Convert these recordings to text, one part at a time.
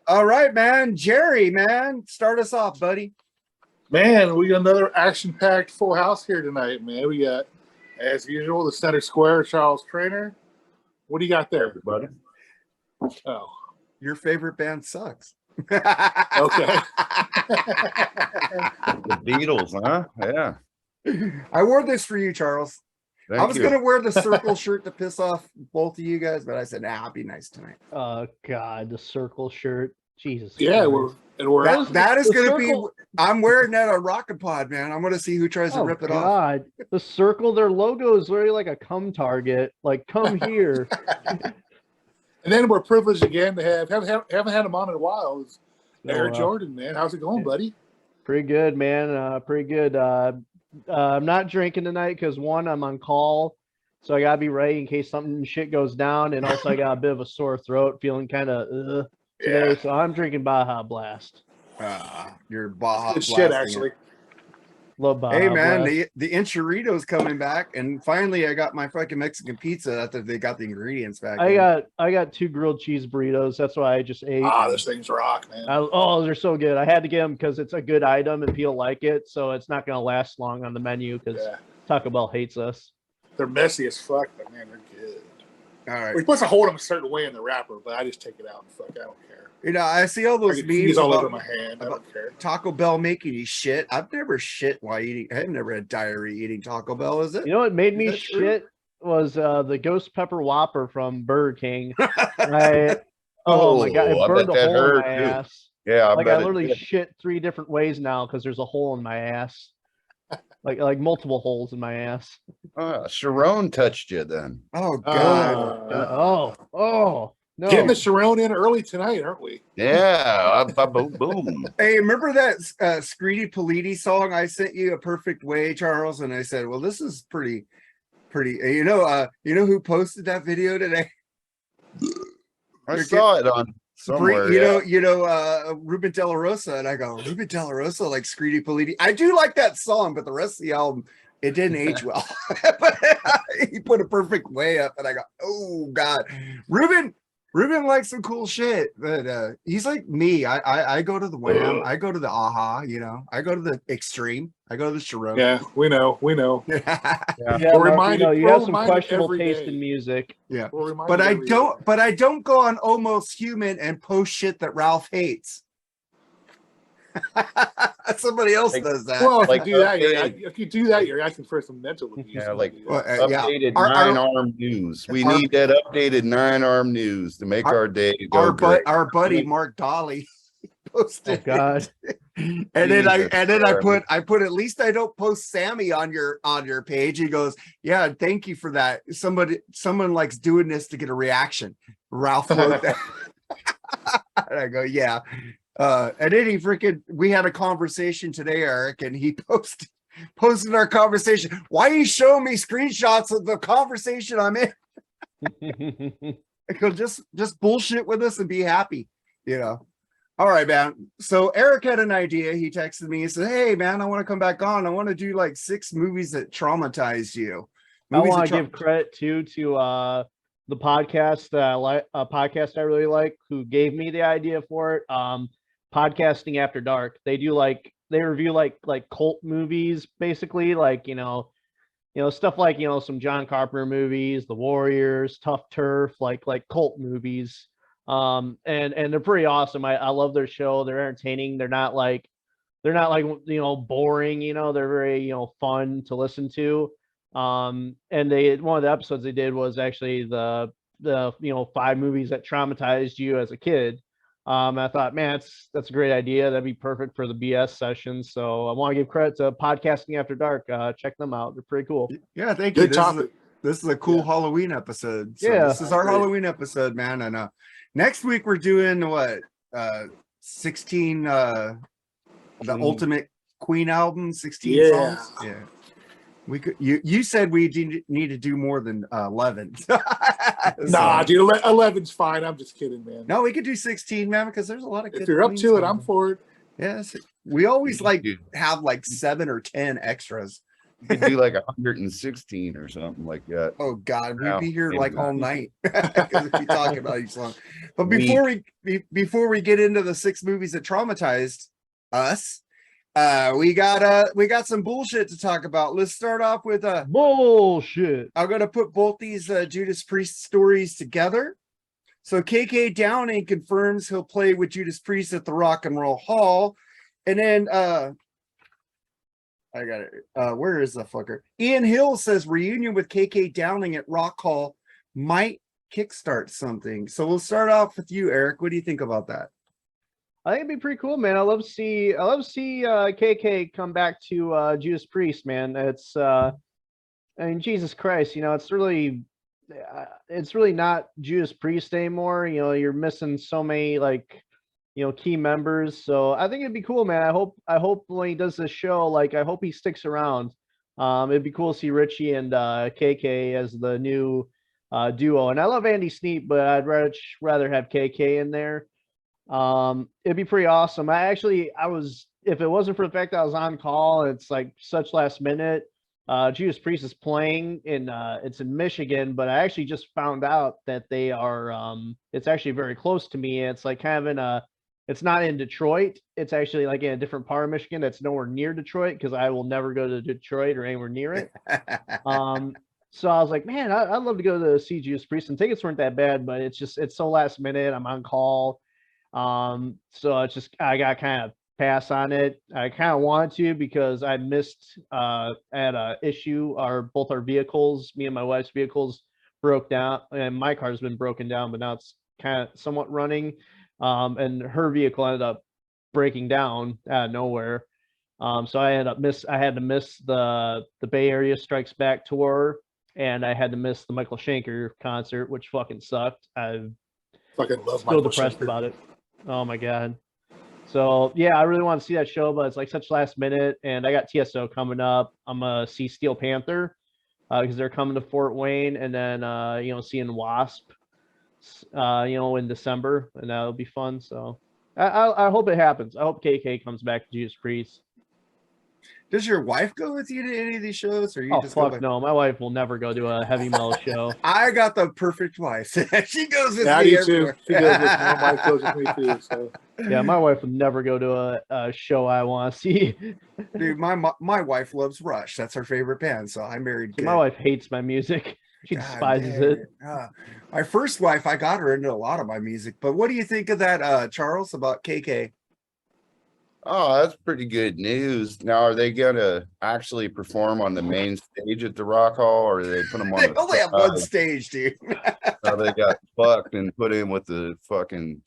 All right, man. Jerry, man, start us off, buddy. Man, we got another action-packed full house here tonight, man. We got, as usual, the center square, Charles Traynor. What do you got there? Everybody. Oh, Your favorite band sucks. okay. The Beatles, huh? Yeah. I wore this for you, Charles. I Thank was you. going to wear the circle shirt to piss off both of you guys, but I said, nah, I'll be nice tonight. Oh God, the circle shirt. Jesus. Yeah, Christ. That is the going to be, circle- I'm wearing that on Rocket Pod, man. I'm going to see who tries to Oh rip it off. God, the circle. Their logo is very like a come target. Like come here. And then we're privileged again to haven't had him on in a while. It's No, Eric Jordon, man. How's it going, buddy? Pretty good, man. Pretty good. I'm not drinking tonight because one, I'm on call, so I gotta be ready in case something shit goes down, and also I got a bit of a sore throat, feeling kind of today. Yeah. So I'm drinking Baja Blast. Your Baja Good shit, blasting actually. it. Love Baja Hey, man, Blast. the Enchilito's coming back, and finally I got my fucking Mexican pizza after they got the ingredients back. I got 2 grilled cheese burritos. That's why I just ate. Those things rock, man. Oh, they're so good. I had to get them because it's a good item and people like it. So it's not going to last long on the menu because Yeah. Taco Bell hates us. They're messy as fuck, but man, they're good. All right. We're supposed to hold them a certain way in the wrapper, but I just take it out and fuck. I don't care. You know, I see all I those get memes cheese all over about my hand. I don't care. Taco Bell making you shit. I've never shit while eating. I've never had diarrhea eating Taco Bell. Is it? You know what made Is me that true? shit was the Ghost Pepper Whopper from Burger King. Oh my God, I it burned bet a that hole in hurt, my too. ass. Yeah, I Like bet I it literally did. shit 3 different ways now because there's a hole in my ass. Like multiple holes in my ass. Sharon touched you then. Oh God. No. Getting the Sharon in early tonight, aren't we? Yeah, boom, boom. Hey, remember that Screedy Politi song I sent you, A Perfect Way, Charles? And I said, well, this is pretty. You know who posted that video today? I saw it on somewhere. Ruben De La Rosa, and I go, Ruben De La Rosa, like Screedy Politi. I do like that song, but the rest of the album, it didn't age well. But he put A Perfect Way up, and I go, oh God, Ruben likes some cool shit, but he's like me. I go to the Wham, I go to the Aha, I go to the Extreme, I go to the Sharon. Yeah, we know. Yeah, We're Mark, reminded- you we're have some reminded questionable every taste day. in music. Yeah. We're reminded But I every don't. day. But I don't go on Almost Human and post shit that Ralph hates. Somebody else does that. Well, if Like you do that, updated- you're asking for some mental abuse. Yeah, like Well, updated Our- 9-arm news. We need that updated 9-arm news to make our day go great. Our buddy Mark Dolly Oh posted. God. And then I Jesus, put at least I don't post Sammy on your page. He goes, yeah, thank you for that. Someone likes doing this to get a reaction. Ralph wrote that. And I go, yeah. And then we had a conversation today, Eric, and he posted our conversation. Why are you showing me screenshots of the conversation I'm in? I go, just bullshit with us and be happy, All right, man. So Eric had an idea. He texted me. He said, hey, man, I want to come back on. I want to do like 6 movies that traumatized you. I want to give credit to the podcast that I like, a podcast I really like, who gave me the idea for it. Podcasting After Dark. They review like cult movies, basically, like stuff like some John Carpenter movies, The Warriors, Tough Turf, like cult movies. And they're pretty awesome. I love their show. They're entertaining. They're not like boring. They're very fun to listen to. And one of the episodes they did was actually the 5 movies that traumatized you as a kid. I thought, man, that's a great idea. That'd be perfect for the BS session. So I want to give credit to Podcasting After Dark. Check them out. They're pretty cool. Yeah, thank you. Good topic. This is a cool Halloween episode. So Yeah. this is our Halloween episode, man. And next week we're doing what? 16 the Ultimate Queen album, 16 songs. Yeah. We could you said we need to do more than 11. Nah, dude, 11's fine. I'm just kidding, man. No, we could do 16, man, because there's a lot of good If you're up Queen to it, songs. I'm for it. Yes. We always have like 7 or 10 extras. You could do like 116 or something like that. Oh God, we'd No, be here maybe like all not. night because we talking about each song. But Week. before we get into the 6 movies that traumatized us, we got some bullshit to talk about. Let's start off with Bullshit. I'm gonna put both these Judas Priest stories together. So KK Downing confirms he'll play with Judas Priest at the Rock and Roll Hall, and then I got it. Where is the fucker? Ian Hill says reunion with KK Downing at Rock Hall might kickstart something. So we'll start off with you, Eric. What do you think about that? I think it'd be pretty cool, man. I love to see KK come back to Judas Priest, man. It's I mean, Jesus Christ, it's really not Judas Priest anymore. You're missing so many key members. So I think it'd be cool, man. I hope when he does this show, I hope he sticks around. It'd be cool to see Richie and KK as the new duo. And I love Andy Sneap, but I'd rather have KK in there. It'd be pretty awesome. If it wasn't for the fact that I was on call, it's like such last minute. Judas Priest is playing it's in Michigan, but I actually just found out that they are it's actually very close to me. It's like kind of it's not in Detroit. It's actually like in a different part of Michigan that's nowhere near Detroit, because I will never go to Detroit or anywhere near it. So I was like, man, I'd love to go to see Judas Priest, and tickets weren't that bad, but it's so last minute. I'm on call. So it's just, I got kind of pass on it. I kind of wanted to, because I missed at a issue. Both our vehicles, me and my wife's vehicles, broke down, and my car's been broken down, but now it's kind of somewhat running. And her vehicle ended up breaking down out of nowhere. So I had to miss the Bay Area Strikes Back tour, and I had to miss the Michael Schenker concert, which fucking sucked. I Fucking love still Michael depressed Schenker. about it. Oh my god. So yeah, I really want to see that show, but it's like such last minute, and I got TSO coming up. I'm gonna see Steel Panther because they're coming to Fort Wayne, and then seeing Wasp in December, and that'll be fun. So I hope it happens. I hope KK comes back to Judas Priest. Does your wife go with you to any of these shows, or you Oh just go fuck by? no, my wife will never go to a heavy metal show. I got the perfect wife. She goes with Yeah, I me do too. everywhere. She goes with me. My wife goes with me too. So Yeah, my wife would never go to a show I want to see. Dude, my wife loves Rush. That's her favorite band. So I married good. My wife hates my music. She God despises dang it. My first wife, I got her into a lot of my music. But what do you think of that, Charles, about KK? Oh, that's pretty good news. Now, are they gonna actually perform on the main stage at the Rock Hall, or they put them on They the only have one stage, dude. Now they got fucked and put in with the fucking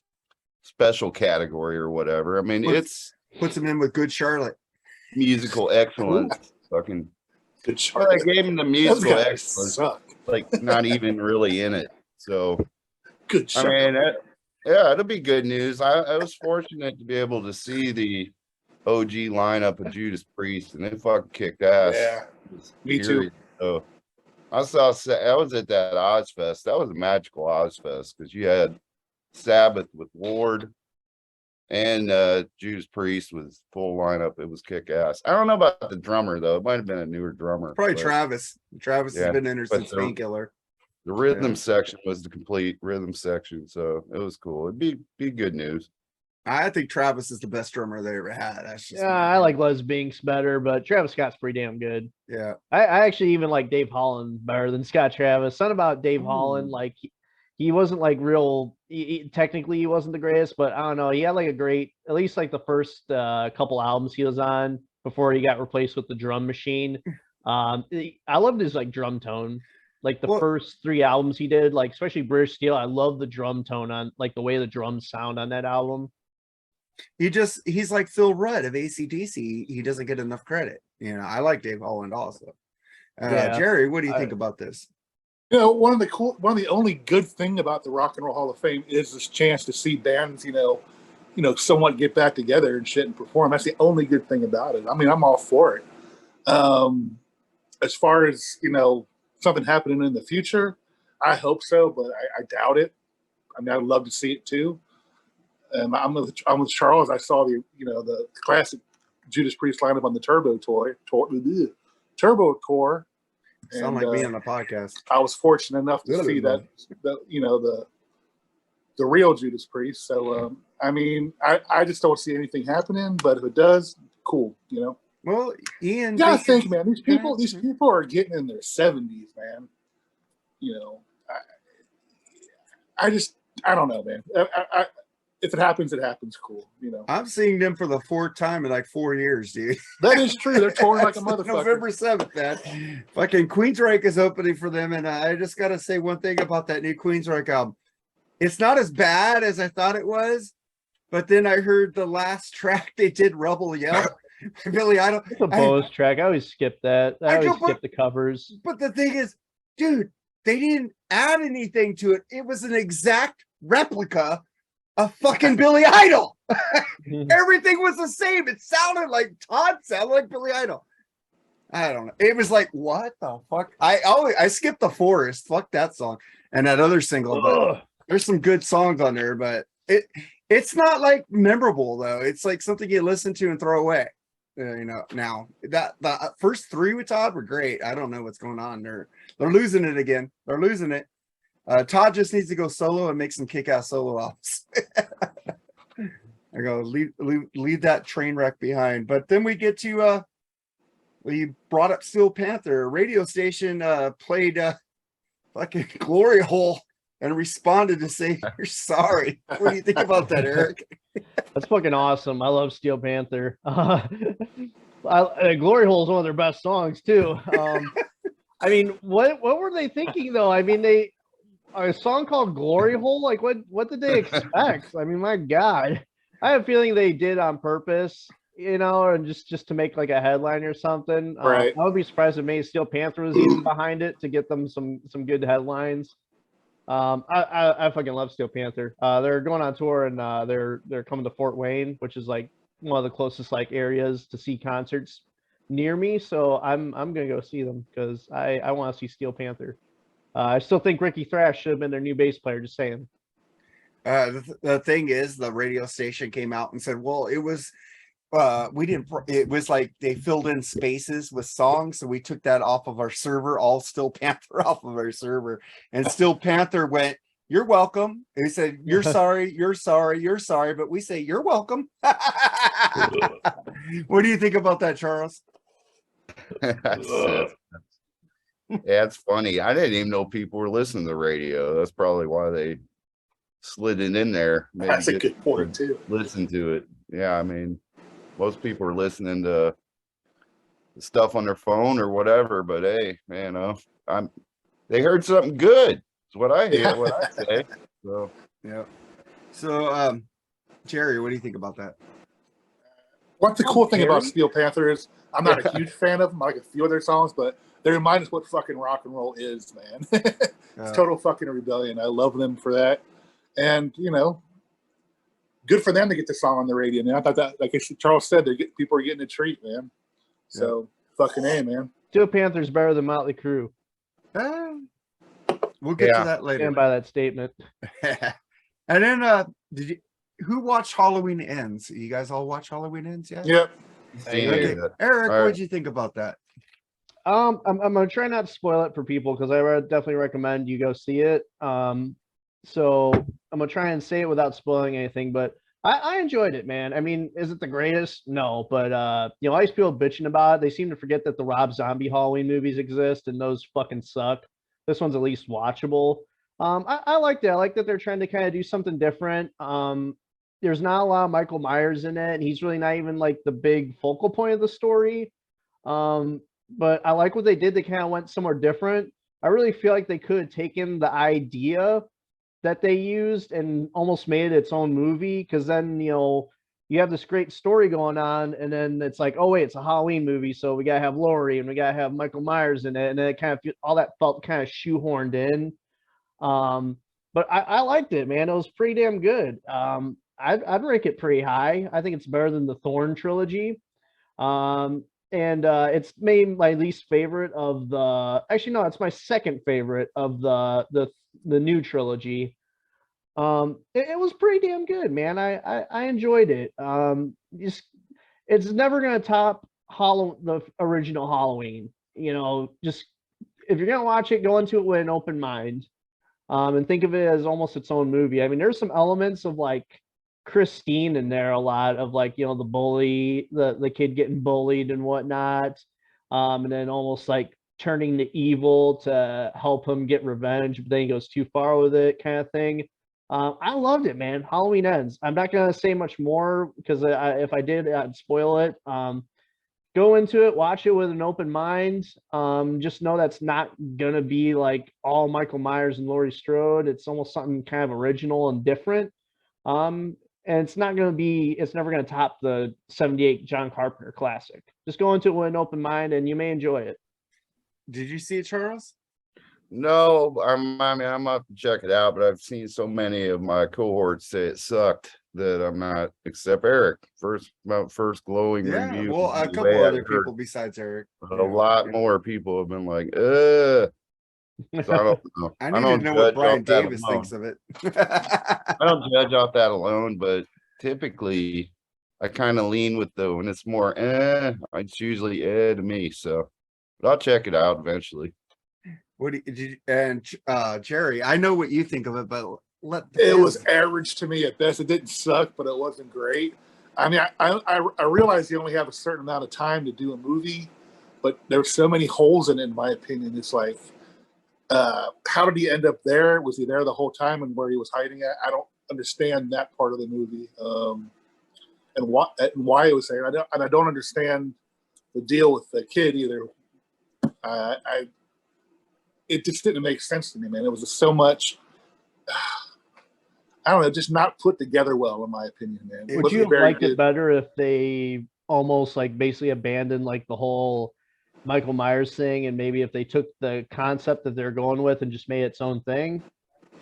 special category or whatever. I mean, it's Puts them in with Good Charlotte. musical excellence. Fucking good well, they shot. gave him the Those musical guys excellence, suck. like not even really in it. So Good I shot. mean, yeah, it'll be good news. I was fortunate to be able to see the OG lineup of Judas Priest, and they fucking kicked ass. Yeah, me too. So I was at that Ozfest. That was a magical Ozfest, because you had Sabbath with Ward and Judas Priest with full lineup. It was kick ass. I don't know about the drummer though. It might have been a newer drummer. Probably but Travis. Travis Yeah, has been in there but since Painkiller. the rhythm Yeah. section was the complete rhythm section, so it was cool. It'd be good news. I think Travis is the best drummer they ever had. That's just Yeah, I like Les Binks better, but Travis Scott's pretty damn good. yeah. I actually even like Dave Holland better than Scott Travis. Something about Dave Holland, like he wasn't like real. Technically, he wasn't the greatest, but I don't know. He had like a great, at least like the first couple albums he was on before he got replaced with the drum machine. I loved his like drum tone. Like the first 3 albums he did, like especially British Steel, I love the drum tone on like the way the drums sound on that album. He's like Phil Rudd of AC/DC. He doesn't get enough credit. I like Dave Holland also. Jerry, what do you think about this? One of the only good thing about the Rock and Roll Hall of Fame is this chance to see bands, somewhat get back together and shit and perform. That's the only good thing about it. I mean, I'm all for it. As far as something happening in the future, I hope so, but I doubt it. I mean, I'd love to see it too. I'm with Charles. I saw the classic Judas Priest lineup on the Turbo tour. Turbo Core. Sound like me on the podcast. I was fortunate enough to see that, the real Judas Priest. So, I mean, I just don't see anything happening, but if it does, cool, Well, Ian, Yeah, I think, man, these people are getting in their 70s, man. I don't know, man. If it happens, it happens. Cool, I'm seeing them for the 4th time in like 4 years, dude. That is true. They're touring like a motherfucker. November 7th, man. Fucking Queensryche is opening for them, and I just gotta say one thing about that new Queensryche album. It's not as bad as I thought it was, but then I heard the last track they did, Rebel Yell. Billy Idol. It's a bonus track. I always skip that. I always skip the covers. But the thing is, dude, they didn't add anything to it. It was an exact replica of fucking Billy Idol. Everything was the same. It sounded like Todd sounded like Billy Idol. I don't know. It was like, what the fuck? I skipped The Forest. Fuck that song and that other single. But there's some good songs on there, but it's not like memorable though. It's like something you listen to and throw away. Now that the first 3 with Todd were great. I don't know what's going on. They're losing it again. They're losing it. Todd just needs to go solo and make some kick-ass solo albums. I go leave that train wreck behind. But then we get to we brought up Steel Panther. A radio station played fucking Glory Hole and responded to say you're sorry. What do you think about that, Eric? That's fucking awesome. I love Steel Panther. Glory Hole is one of their best songs too. I mean, what were they thinking though? I mean, a song called Glory Hole. Like, what did they expect? I mean, my God, I have a feeling they did on purpose, and just to make like a headline or something. Right. I would be surprised if maybe Steel Panther was even behind it to get them some good headlines. I fucking love Steel Panther. They're going on tour and they're coming to Fort Wayne, which is like one of the closest like areas to see concerts near me. So I'm gonna go see them because I want to see Steel Panther. I still think Ricky Thrash should have been their new bass player. Just saying. The thing is, the radio station came out and said, well, it was it was like they filled in spaces with songs, so we took that off of our server, all Steel Panther off of our server, and Steel Panther went, you're welcome. And he said, you're sorry, you're sorry, you're sorry, but we say you're welcome. What do you think about that, Charles? Yeah, it's funny. I didn't even know people were listening to the radio. That's probably why they slid it in there. Maybe that's a good point too. Listen to it. Yeah, I mean, most people are listening to stuff on their phone or whatever. But hey, man, they heard something good. It's what I hear. What I say. So yeah. So, Jerry, what do you think about that? What's the cool thing about Steel Panther is I'm not a huge fan of them. I like a few of their songs, but they remind us what fucking rock and roll is, man. It's total fucking rebellion. I love them for that. And, good for them to get the song on the radio, man. I thought that, like Charles said, people are getting a treat, man. So, fucking A, man. Steel Panther's better than Motley Crue. We'll get to that later. Stand by that statement. And then, who watched Halloween Ends? You guys all watch Halloween Ends yet? Yep. Okay. Eric, what did you think about that? I'm gonna try not to spoil it for people because I definitely recommend you go see it. So I'm gonna try and say it without spoiling anything, but I enjoyed it, man. I mean, is it the greatest? No, but all these people bitching about it, they seem to forget that the Rob Zombie Halloween movies exist and those fucking suck. This one's at least watchable. I like that. I like that they're trying to kind of do something different. There's not a lot of Michael Myers in it, and he's really not even like the big focal point of the story. But I like what they did. They kind of went somewhere different. I really feel like they could have taken the idea that they used and almost made it its own movie, because then you have this great story going on, and then it's like, oh wait, it's a Halloween movie, so we gotta have Laurie and we gotta have Michael Myers in it, and then it kind of all that felt kind of shoehorned in. But I liked it, man. It was pretty damn good. I'd rank it pretty high. I think it's better than the Thorn trilogy. And it's maybe my least favorite of the. Actually, no, it's my second favorite of the new trilogy. It was pretty damn good, man. I enjoyed it. It's never gonna top the original Halloween. just if you're gonna watch it, go into it with an open mind, and think of it as almost its own movie. I mean, there's some elements of like Christine in there, a lot of like the bully, the kid getting bullied and whatnot, and then almost like turning to evil to help him get revenge, but then he goes too far with it, kind of thing. I loved it, man. Halloween Ends. I'm not gonna say much more because if I did, I'd spoil it. Go into it, watch it with an open mind. Just know that's not gonna be like all Michael Myers and Laurie Strode. It's almost something kind of original and different. And it's never gonna top the '78 John Carpenter classic. Just go into it with an open mind, and you may enjoy it. Did you see it, Charles? No, I mean, I'm gonna have to check it out, but I've seen so many of my cohorts say it sucked that I'm not, except Eric. First glowing Yeah, review. well, a the couple way I've other heard, people besides Eric. but a lot more people have been like, so I don't know. I I need to don't know what judge Brian off that Davis alone. thinks of it. I don't judge off that alone, but typically I kind of lean with when it's more it's usually to me. So but I'll check it out eventually. What did you, and Jerry, I know what you think of it, but It was average to me at best. It didn't suck, but it wasn't great. I mean, I realize you only have a certain amount of time to do a movie, but there's so many holes in it, in my opinion. It's like, how did he end up there? Was he there the whole time, and where he was hiding at? I don't understand that part of the movie, and why it was there. I don't understand the deal with the kid either. It just didn't make sense to me, man. It was just so much. I don't know, just not put together well, in my opinion, man. Would you have liked it better if they almost like basically abandoned like the whole Michael Myers thing, and maybe if they took the concept that they're going with and just made its own thing?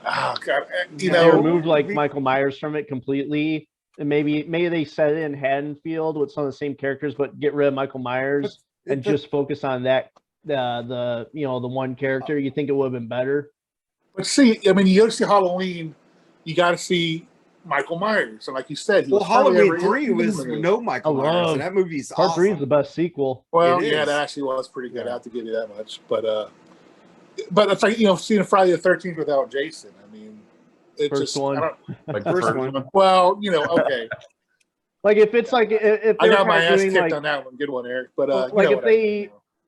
Oh God, They removed like Michael Myers from it completely, and maybe they set it in Haddonfield with some of the same characters, but get rid of Michael Myers and just focus on that the one character. You think it would have been better? But see, I mean, you go to see Halloween, you got to see Michael Myers, and like you said, Halloween 3 was no Michael Myers, and that movie's Part 3 is the best sequel. Well, yeah, that actually was pretty good. I have to give you that much, but it's like seeing Friday the 13th without Jason. I mean, it's first just one. Like the first one. Well, okay. Like if it's like if I got my ass kicked on that one. Good one, Eric. But like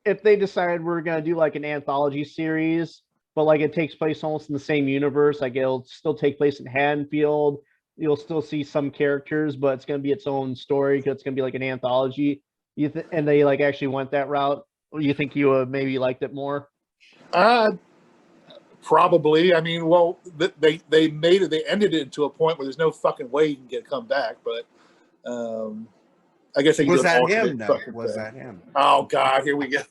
if they decided we're gonna do like an anthology series, but like it takes place almost in the same universe, like it'll still take place in Haddonfield. You'll still see some characters, but it's gonna be its own story because it's gonna be like an anthology. And they like actually went that route. You think you would maybe liked it more? Probably. I mean, well, they ended it to a point where there's no fucking way you can come back. But I guess was that him? No, was that him? Oh God, here we go.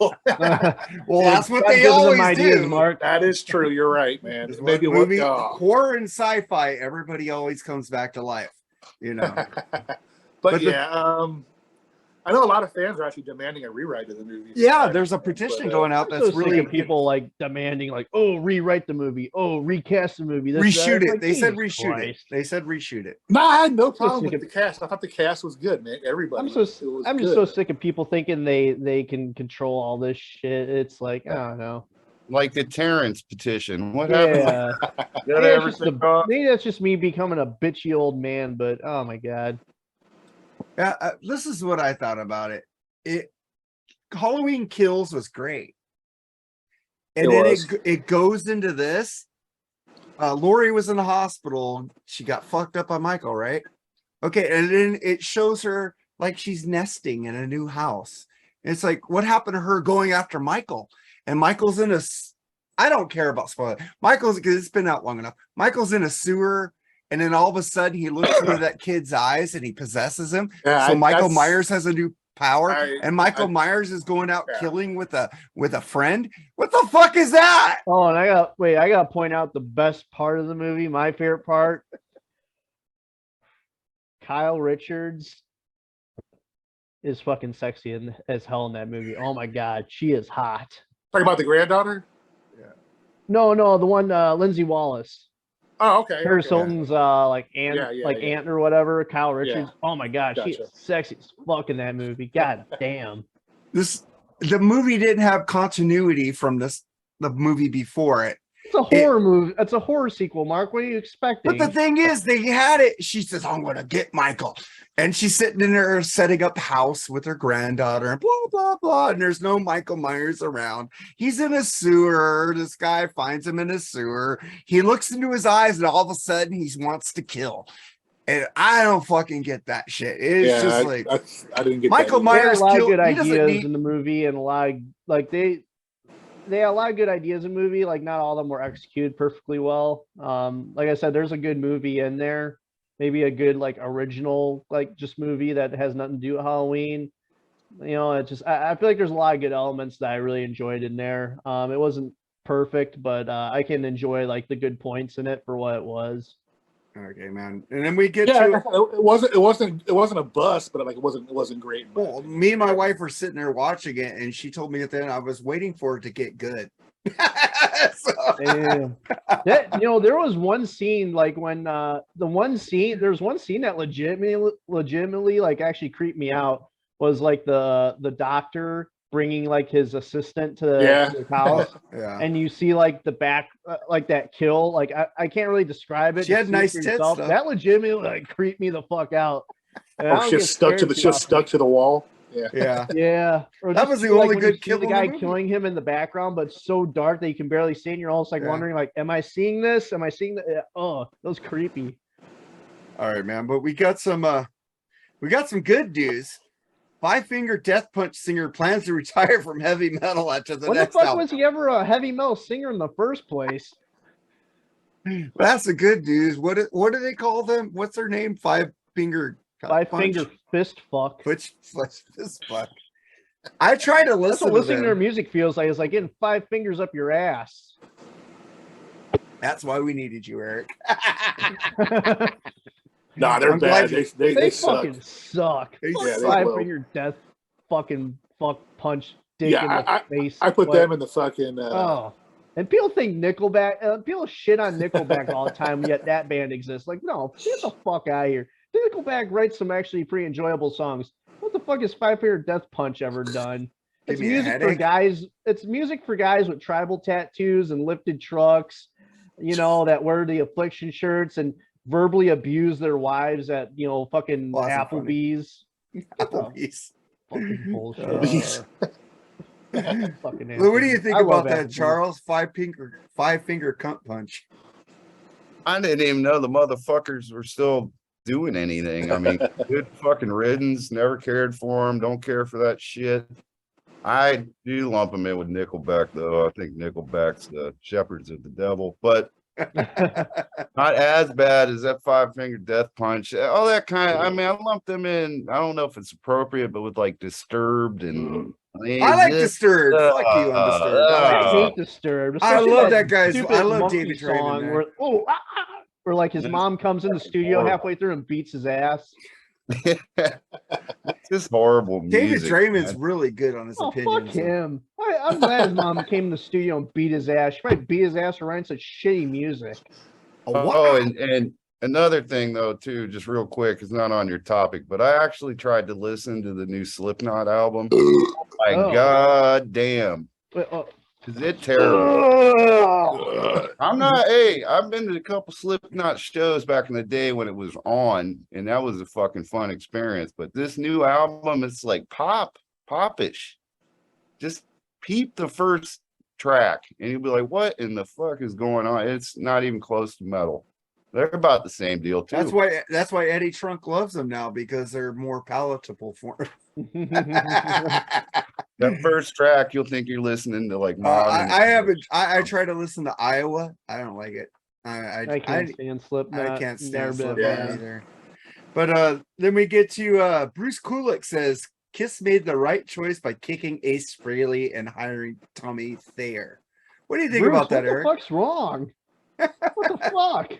Well, that's what they always do. Mark. That is true. You're right, man. Maybe horror and sci-fi. Everybody always comes back to life, but yeah, I know a lot of fans are actually demanding a rewrite of the movie. Yeah, there's a petition going out that's really people like demanding, like, oh, rewrite the movie, oh, recast the movie, reshoot it. They said reshoot it. They said reshoot it. No, I had no problem with the cast. I thought the cast was good, man. Everybody. I'm just so sick of people thinking they can control all this shit. It's like, I don't know. Like the Terrence petition. What happened? Maybe that's just me becoming a bitchy old man, but oh my God. Yeah, this is what I thought about it. Halloween Kills was great, and it goes into this. Laurie was in the hospital. She got fucked up by Michael, right? Okay, and then it shows her like she's nesting in a new house. It's like, what happened to her going after Michael? And Michael's in I don't care about spoiler. Michael's, because it's been out long enough. Michael's in a sewer. And then all of a sudden he looks into that kid's eyes and he possesses him. Yeah, so Michael Myers has a new power, and Michael Myers is going out killing with a friend. What the fuck is that? Oh, and I gotta point out the best part of the movie, my favorite part. Kyle Richards is fucking sexy as hell in that movie. Oh my God, she is hot. Talking about the granddaughter? Yeah. No, the one Lindsay Wallace. Oh, okay. Paris Hilton's like aunt or whatever. Kyle Richards. Yeah. Oh my God, she is sexy as fuck in that movie. God damn. This the movie didn't have continuity from the movie before it. It's a horror movie. It's a horror sequel, Mark. What are you expecting? But the thing is, they had it. She says, I'm going to get Michael. And she's sitting in there setting up house with her granddaughter and blah, blah, blah. And there's no Michael Myers around. He's in a sewer. This guy finds him in a sewer. He looks into his eyes and all of a sudden he wants to kill. And I don't fucking get that shit. It's just like I didn't get Michael that Myers a lot of killed. good He doesn't ideas need. in the movie, and a lot of, like they had a lot of good ideas in the movie. Like not all of them were executed perfectly well. Like I said, there's a good movie in there. Maybe a good like original like just movie that has nothing to do with Halloween. You know, it just I feel like there's a lot of good elements that I really enjoyed in there. It wasn't perfect, but I can enjoy like the good points in it for what it was. Okay, man. And then we get Yeah, to it wasn't a bust, but like it wasn't great. well, me and my wife were sitting there watching it, and she told me at the end I was waiting for it to get good. Damn. There was one scene like when there was one scene that legitimately like actually creeped me out was like the doctor bringing like his assistant to his house. Yeah. And you see like the back like that kill, like I can't really describe it. She had See nice for tits, yourself. though. That legitimately like creeped me the fuck out. And I don't She get stuck to scared too the wall. Yeah. Yeah. yeah, or That just was the see, like, only when you good see kill the in the guy movie. killing him in the background, but it's so dark that you can barely see, and you're almost like Yeah. wondering, like, am I seeing this? Am I seeing that? Oh, that was creepy. All right, man. But we got some good news. Five Finger Death Punch singer plans to retire from heavy metal after the When the next fuck album. was he ever a heavy metal singer in the first place? That's the good news. What do they call them? What's their name? Five Finger Five Finger Fist Fuck. Fist fuck. I try to That's listen what to listening to their them. music feels like. It's like getting 5 fingers up your ass. That's why we needed you, Eric. Nah, they're I'm bad. glad They fucking suck. They Yeah, they 5 blow. Finger Death fucking fuck punch dick in the face. I put What? them in the fucking. Oh, and people think Nickelback. People shit on Nickelback all the time, yet that band exists. Like, no, get the fuck out of here. Nickelback writes some actually pretty enjoyable songs. What the fuck has Five Finger Death Punch ever done? It's Give me a music for headache. guys. It's music for guys with tribal tattoos and lifted trucks. You know, that wear the Affliction shirts and verbally abuse their wives at fucking Well, that's not funny. Applebee's. Applebee's. Fucking bullshit. Fucking Lou, what do you think I love about that, Applebee's. Charles? Five finger cunt punch. I didn't even know the motherfuckers were still doing anything. I mean, good fucking riddance. Never cared for them. Don't care for that shit. I do lump them in with Nickelback, though. I think Nickelback's the shepherds of the devil, but not as bad as that Five Finger Death Punch. All that kind of. I mean, I lump them in. I don't know if it's appropriate, but with like Disturbed and. I like Disturbed. Fuck you on Disturbed. I hate Disturbed. I especially love that guy's. stupid I love monkey David Traynor. song man. where like his mom comes in the studio halfway through and beats his ass. It's just horrible David music. Draymond's man. really good on his Oh, opinions. fuck him. I'm glad his mom came in the studio and beat his ass. She probably beat his ass for writing such shitty music. Oh, and another thing though, too, just real quick, it's not on your topic, but I actually tried to listen to the new Slipknot album. My god damn. Is it terrible? I'm not. Hey, I've been to a couple Slipknot shows back in the day when it was on, and that was a fucking fun experience. But this new album, it's like popish. Just peep the first track, and you'll be like, "What in the fuck is going on?" It's not even close to metal. They're about the same deal too. That's why Eddie Trunk loves them now, because they're more palatable for him. That first track, you'll think you're listening to like modern. I try to listen to Iowa. I don't like it. I can't stand Slipknot. I can't stand Never Slipknot been. either. But then we get to Bruce Kulick says Kiss made the right choice by kicking Ace Frehley and hiring Tommy Thayer. What do you think Bruce, about that, Eric? What the fuck's wrong? What the fuck?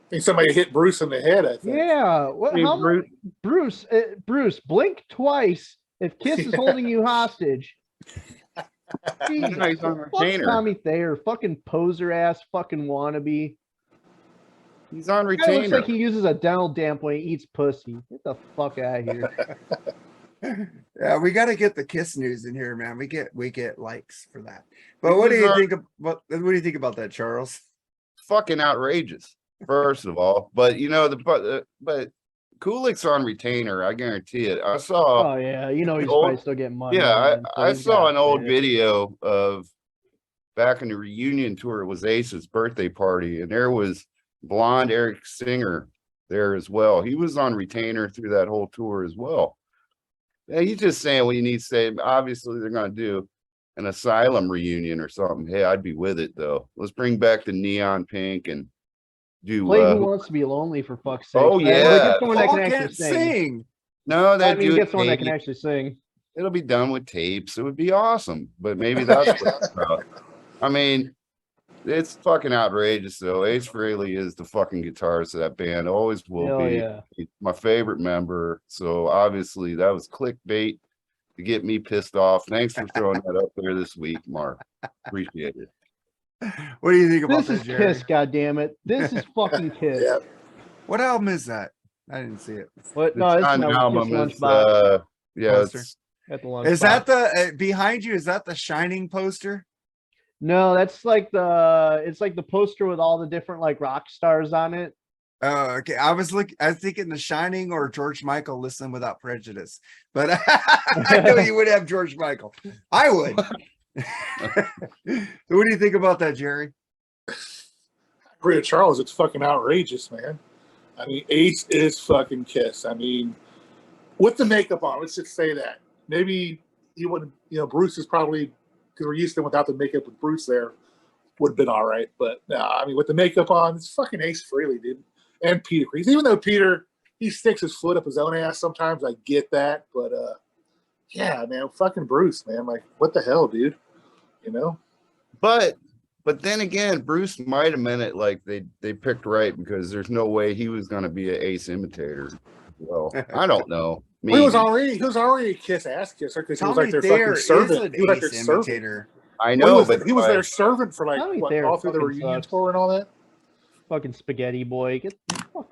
I think somebody hit Bruce in the head. I think. Yeah. What? Hey, How Bruce. Bruce, blink twice if Kiss is holding you hostage. Jesus, No, he's on fuck retainer. Tommy Thayer, fucking poser ass, fucking wannabe. He's on Guy looks retainer. like he uses a dental dam when he eats pussy. Get the fuck out of here. Yeah, we got to get the Kiss news in here, man. We get likes for that. But what do Because, you think about that, Charles? fucking outrageous, first of all. But you know, but Kulik's on retainer, I guarantee it. I saw Oh yeah, you know he's old- probably still getting money. yeah, man, so I he's saw got an old it. video of back in the reunion tour. It was Ace's birthday party, and there was blonde Eric Singer there as well. He was on retainer through that whole tour as well. Yeah, he's just saying what you need to say. Obviously, they're going to do an Asylum reunion or something. Hey, I'd be with it though. Let's bring back the Neon Pink and do. Play Who Wants to Be Lonely for fuck's sake. Oh, But yeah. get someone that Paul can actually can't sing. sing. No, I that mean, do get it. someone that can actually sing. It'll be done with tapes. It would be awesome. But maybe that's what it's about. I mean, it's fucking outrageous though. Ace Frehley is the fucking guitarist of that band. Always will Hell be. yeah. He's my favorite member. So obviously that was clickbait to get me pissed off. Thanks for throwing that up there this week, Mark. Appreciate it. What do you think about This that, is Jerry? Kiss, goddammit. This is fucking Kiss. Yeah. What album is that? I didn't see it. What? The No, it's John my album Kiss is lunchbox yeah, Poster. it's at the lunch. Is that the behind you? Is that the Shining poster? No, that's like the poster with all the different like rock stars on it. Oh, okay. I was thinking The Shining or George Michael, Listen Without Prejudice, but I know you would have George Michael. I would. So what do you think about that, Jerry? Agree with Charles. It's fucking outrageous, man. I mean, Ace is fucking Kiss. I mean, with the makeup on, let's just say that. Maybe he wouldn't, Bruce is probably, because we're used to without the makeup with Bruce there, would have been all right. But I mean, with the makeup on, it's fucking Ace Frehley, dude. And Peter Crease. Even though Peter, he sticks his foot up his own ass sometimes, I get that. But yeah, man, fucking Bruce, man. Like, what the hell, dude? but then again, Bruce might have meant it like they picked right because there's no way he was gonna be an Ace imitator. Well, I don't know. Well, he was already a kiss ass kisser because he was like their fucking servant. He was like their servant. imitator. I know, Well, he was their servant for like Tommy what, Thayer all through the fucking reunion sucks. tour and all that. Fucking spaghetti boy.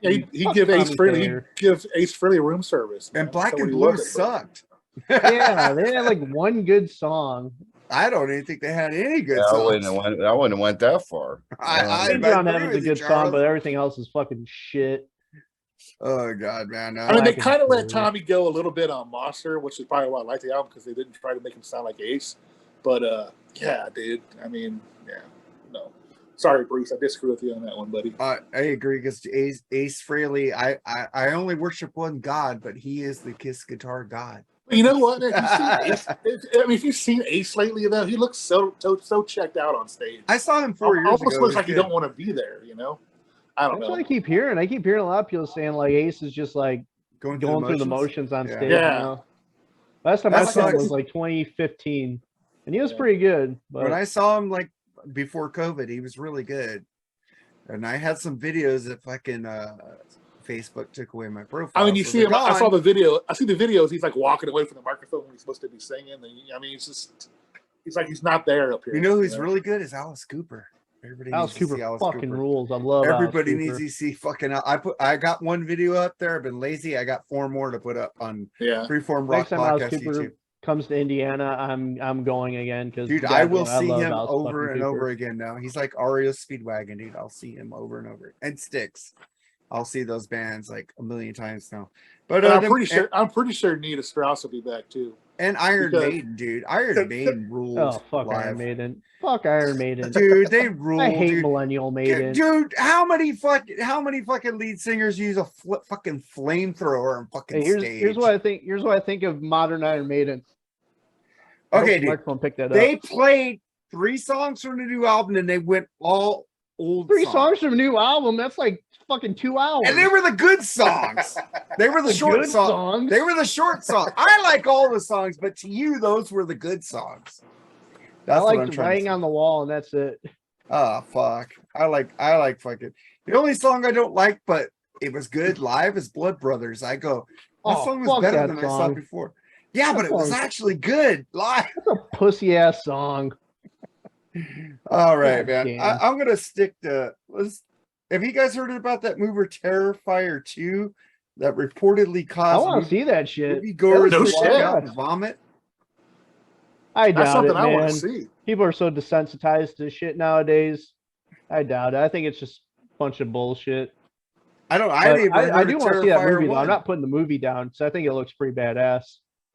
Yeah, he'd give Ace Frehley room service. And man. Black That's and what he Blue was. sucked. Yeah, they had like one good song. I don't even think they had any good I songs. wouldn't have went that far. Maybe on that is a good song, but everything else is fucking shit. Oh God, man! I mean, they Black and kind of let Blue. Tommy go a little bit on Monster, which is probably why I like the album because they didn't try to make him sound like Ace. But yeah, dude. I mean, yeah, no. Sorry, Bruce. I disagree with you on that one, buddy. I agree because Ace Frehley. I only worship one God, but he is the Kiss guitar god. You know what? If you've seen Ace lately, though, he looks so checked out on stage. I saw him 4 years ago. Almost looks like you don't want to be there. I don't That's know. what I keep hearing. I keep hearing a lot of people saying like Ace is just like going through the motions on stage. Yeah. Last time I saw him sucks. was like 2015, and he was pretty good. But When I saw him like before COVID, he was really good. And I had some videos that fucking Facebook took away my profile. I mean, you so see they're him. I gone. saw the video. I see the videos. He's like walking away from the microphone when he's supposed to be singing. And, I mean, he's like he's not there up here. You know who's really good is Alice Cooper. Everybody Alice needs to see Cooper Alice fucking Cooper. rules. I love. Everybody Alice needs Cooper. to see fucking. I got one video up there. I've been lazy. I got 4 more to put up on Freeform Rock Next time Alice Podcast Cooper YouTube. comes to Indiana, I'm going again because Dude, I will see love him Alice over fucking and over Cooper. again now. He's like REO Speedwagon, dude. I'll see him over and over. And Styx. I'll see those bands like a million times now. But I'm pretty sure Nita Strauss will be back too. And Iron Maiden, dude. Iron Maiden rules. Oh fuck live. Iron Maiden. Fuck Iron Maiden. Dude, they rule. I hate dude. Millennial Maiden. Dude, how many fucking lead singers use a fucking flamethrower on fucking Hey, stage? here's what I think. Here's what I think of modern Iron Maiden. Okay, the dude. microphone picked that They up. played 3 songs from the new album and they went all old 3 songs from a new album. That's like fucking 2 hours. And they were the good songs. They were the short good songs. They were the short songs. I like all the songs, but to you, those were the good songs. That's I what I'm like trying Writing to on the Wall, and that's it. Oh fuck. I like fucking the only song I don't like, but it was good live is Blood Brothers. I go, that song was fuck better that than I saw song. before. Yeah, but it was song- actually good live. That's a pussy ass song. All right, God man. damn. I'm gonna stick to have you guys heard about that mover Terrifier 2 that reportedly I caused want to see that shit. moviegoers No to walk shit. out and vomit. I That's doubt something it, I want to man. see. People are so desensitized to shit nowadays. I doubt it. I think it's just a bunch of bullshit. I But never I heard do of want to see that Terrifier movie though. 1. I'm not putting the movie down because I think it looks pretty badass.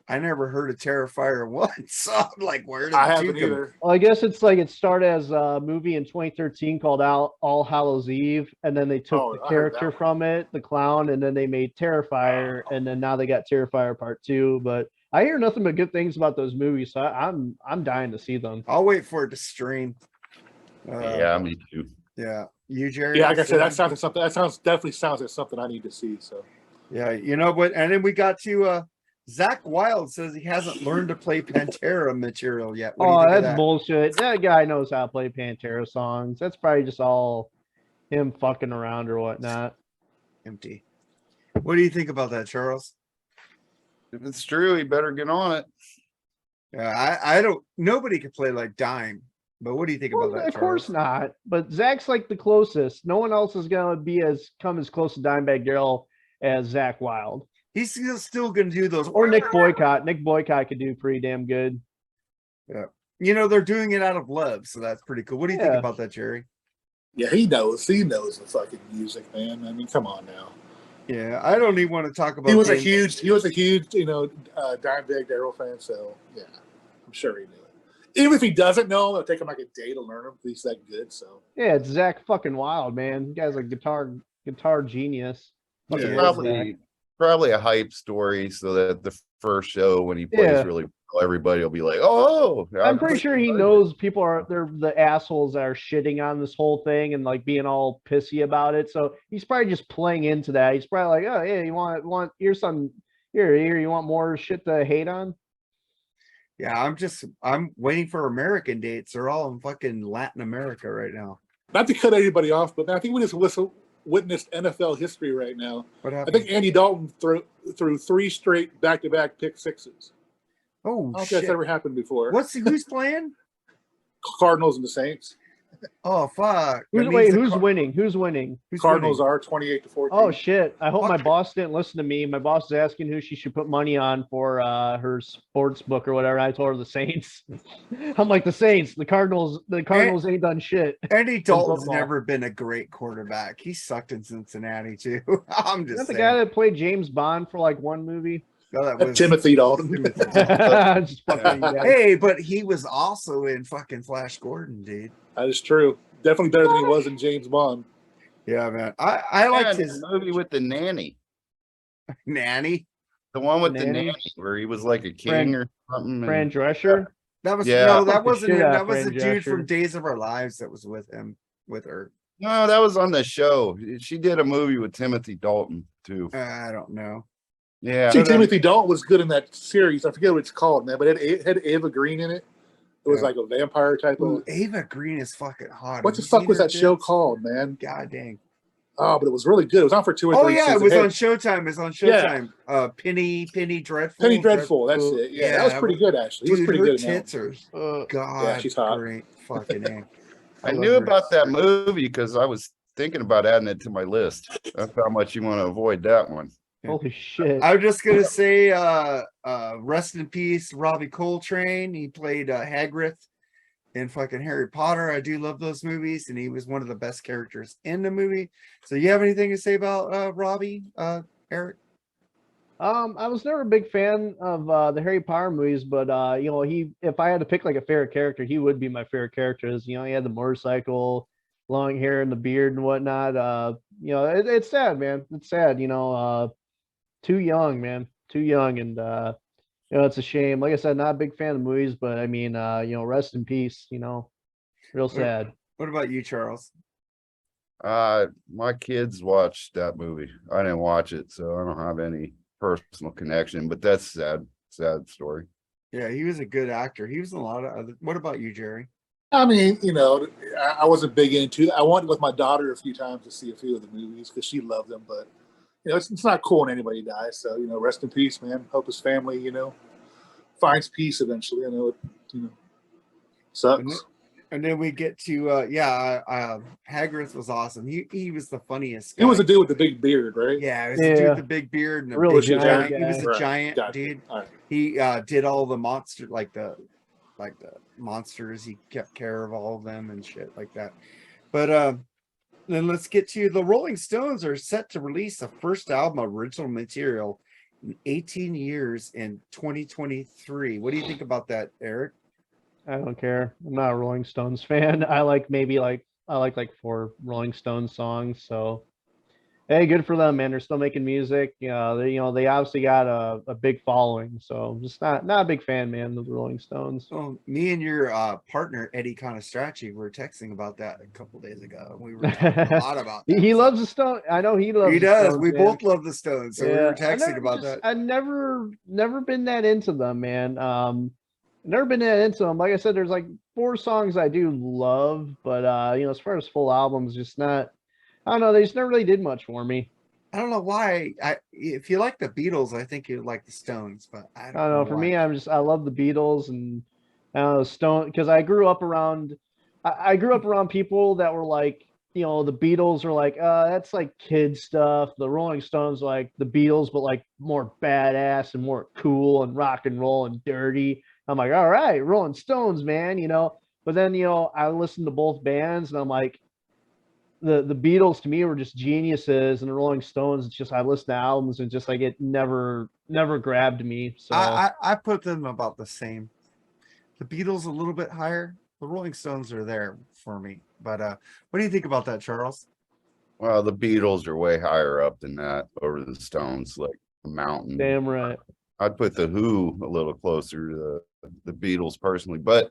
I never heard of Terrifier 1. So I'm like, where did I the two haven't come? either. Well, I guess it's like it started as a movie in 2013 called All Hallows Eve, and then they took Oh, the I heard that character one. from it, the clown, and then they made Terrifier, and then now they got Terrifier Part 2. But I hear nothing but good things about those movies, so I'm dying to see them. I'll wait for it to stream. Yeah, me too. Yeah. You, Jerry? Yeah, like I said, that sounds like something. Definitely sounds like something I need to see. So Yeah, you know what? And then we got to Zakk Wylde says he hasn't learned to play Pantera material yet. What do you Oh, think of that's that? bullshit. That guy knows how to play Pantera songs. That's probably just all him fucking around or whatnot. Empty. What do you think about that, Charles? If it's true, he better get on it. Yeah, I don't. Nobody can play like Dime. But what do you think about that, Of Charles? course not. But Zach's like the closest. No one else is gonna be come as close to Dimebag Darrell as Zakk Wylde. He's still going to do those. Or Nick Boycott. Nick Boycott could do pretty damn good. Yeah. You know, they're doing it out of love, so that's pretty cool. What do you think Yeah. about that, Jerry? yeah, he knows. He knows the fucking music, man. I mean, come on now. Yeah, I don't even want to talk about. He was a huge, Dimebag Darrell fan. So yeah, I'm sure he knew it. Even if he doesn't know, it'll take him like a day to learn him. He's that good. So Yeah, it's Zakk fucking Wylde, man. The guy's a guitar genius. Fucking Yeah, love Zakk. Probably a hype story so that the first show when he plays Yeah. really well, everybody will be like, oh, I'm pretty sure he knows people they're the assholes that are shitting on this whole thing and like being all pissy about it. So he's probably just playing into that. He's probably like, oh yeah, you want here's some here, you want more shit to hate on? Yeah, I'm waiting for American dates. They're all in fucking Latin America right now. not to cut anybody off, but I think we just witnessed NFL history right now. What I happened? think Andy Dalton threw 3 straight back-to-back pick sixes. Oh I don't think shit! that's ever happened before. Who's playing? Cardinals and the Saints. Oh fuck! Who's winning? Who's winning? Who's Cardinals winning? are 28-14. Oh shit! I hope my Fuck. boss didn't listen to me. My boss is asking who she should put money on for her sports book or whatever. I told her the Saints. I'm like the Saints. The Cardinals ain't done shit. Andy Dalton's football. never been a great quarterback. He sucked in Cincinnati too. I'm Is just that the saying. guy that played James Bond for like one movie? No, that That's was Timothy Dalton. Just fucking guy. Hey, but he was also in fucking Flash Gordon, dude. That is true. Definitely better than he was in James Bond. Yeah, man. I liked Yeah, his the movie with the nanny. nanny. The one with The the Nanny? nanny where he was like a king or something. and- Fran Drescher. That was Yeah. no, Fuck that the wasn't shit him. out That of was the Fran dude from Drescher. Days of Our Lives that was with her. No, that was on the show. She did a movie with Timothy Dalton too. I don't know. Yeah. See, Timothy Dalton was good in that series. I forget what it's called, man, but it had Ava Green in it. It was Yeah. like a vampire type Ooh, of. Ava Green is fucking hot. What Have the you fuck seen was her that show tits? called, man? God dang. Oh, but it was really good. It was on for 2 or 3 Oh yeah, seasons. it was Hey, on Showtime. It was on Yeah. Showtime. Penny Dreadful. Penny Dreadful. That's it. Yeah, that was Yeah, pretty good actually. He was Dude, pretty her good in that. tits are Uh, God. she's hot. Great fucking A. I love knew her. about that movie because I was thinking about adding it to my list. That's how much you want to avoid that one. Holy shit! I'm just gonna say, rest in peace, Robbie Coltrane. He played Hagrid in fucking Harry Potter. I do love those movies, and he was one of the best characters in the movie. So, you have anything to say about Robbie, Eric? I was never a big fan of the Harry Potter movies, but if I had to pick like a favorite character, he would be my favorite characters. He had the motorcycle, long hair and the beard and whatnot. It's sad, man. It's sad. Too young, man. Too young, and it's a shame. Like I said, not a big fan of movies, but I mean, rest in peace. Real sad. What about you, Charles? My kids watched that movie. I didn't watch it, so I don't have any personal connection, but that's sad story. Yeah, he was a good actor. He was in a lot of other. What about you, Jerry? I mean, I wasn't big into it. I went with my daughter a few times to see a few of the movies because she loved them, but it's not cool when anybody dies. So rest in peace, man. Hope his family, finds peace eventually. I know it, sucks. And then we get to Hagrid was awesome. He was the funniest guy. He was a dude with the big beard, right? Yeah, it was the dude with the big beard and a Really big giant He was a Right. giant Gotcha. dude. All right. He did all the monster like the monsters. He kept care of all of them and shit like that. But then let's get to the Rolling Stones are set to release a first album of original material in 18 years in 2023. What do you think about that, Eric? I don't care. I'm not a Rolling Stones fan. I like 4 Rolling Stones songs. So, hey, good for them, man. They're still making music. They obviously got a big following. So, I'm just not a big fan, man, of the Rolling Stones. Well, me and your partner Eddie Conestracci were texting about that a couple days ago. We were talking a lot about that. He loves the Stones. I know he loves. He the does. Stones, We man. both love the Stones, so we were texting about that. I've never been that into them, man. Never been that into them. Like I said, there's like 4 songs I do love, but as far as full albums, just not. I don't know. They just never really did much for me. I don't know why. If you like the Beatles, I think you like the Stones, but I don't know. know. For why. me, I love the Beatles and Stone because I grew up around. I grew up around people that were like, the Beatles are like, that's like kid stuff. The Rolling Stones are like the Beatles, but like more badass and more cool and rock and roll and dirty. I'm like, all right, Rolling Stones, man, But then, I listened to both bands and I'm like, the Beatles to me were just geniuses, and the Rolling Stones, it's just I listened to albums and just like it never grabbed me. So I put them about the same. The Beatles a little bit higher. The Rolling Stones are there for me. But what do you think about that, Charles? Well, the Beatles are way higher up than that over the Stones, like a mountain. damn right. I'd put the Who a little closer to the Beatles personally, but